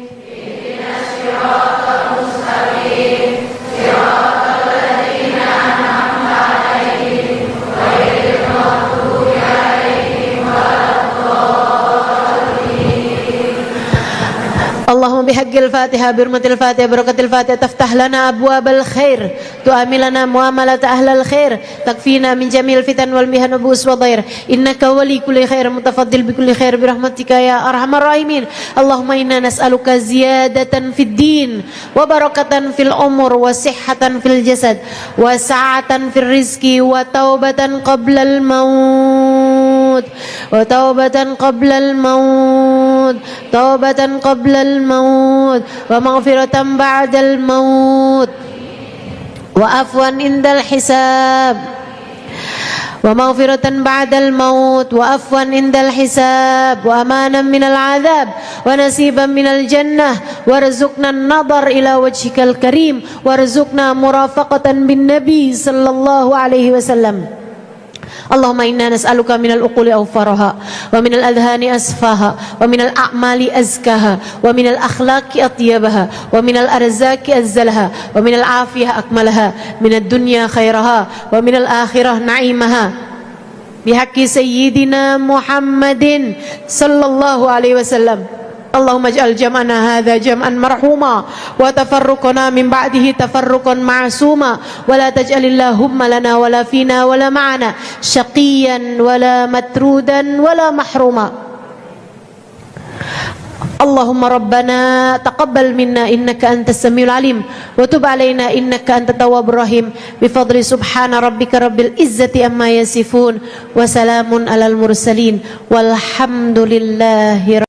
Allahumma bihaqqil Fatihah birmatil Fatihah barakatil Fatihah taftah lana abwabal khair tu'amilana muamalat ahlal khair takfina min jamil fitan wal mihan wa bus wa dhair innaka wali kulli khair mutafaddil bi kulli khair birahmatika ya arhamar rahimin. Allahumma inna nas'aluka ziyadatan fid din wa barakatan fil umur wa sihhatan fil jasad wa sa'atan fil rizqi wa taubatan qablal maut wa taubatan qablal maut taubatan qablal maut wa maghfiratan ba'dal maut wa afwan indal hisab wa maghfiratan ba'dal maut wa afwan indal hisab wa amanan minal adhab wa nasiban minal jannah warzuqna an-nadhar ila wajhikal karim warzuqna murafaqatan bin nabi sallallahu alaihi wasallam. Allahumma inna nas'aluka minal uquli awfaraha wa minal adhani asfaha wa minal a'mali azkaha wa minal akhlaqi atyabaha wa minal arzaki azzalaha wa minal afiyah akmalaha minad dunya khairaha wa minal akhirah na'imaha bihaqqi sayyidina Muhammadin sallallahu alaihi wasallam. Allahumma ij'al jam'ana hadza jam'an marhuma wa tafarruqana min ba'dihi tafarruqan ma'suma wa la taj'alillahumma lana wa la fina wa la ma'ana syaqiyan wa la matrudan wa la mahruma. Allahumma rabbana taqabbal minna innaka antas samiul alim wa tub alaina innaka antat tawwabur rahim bi fadli subhana rabbika rabbil izzati amma yasifun wa salamun alal mursalin walhamdulillahi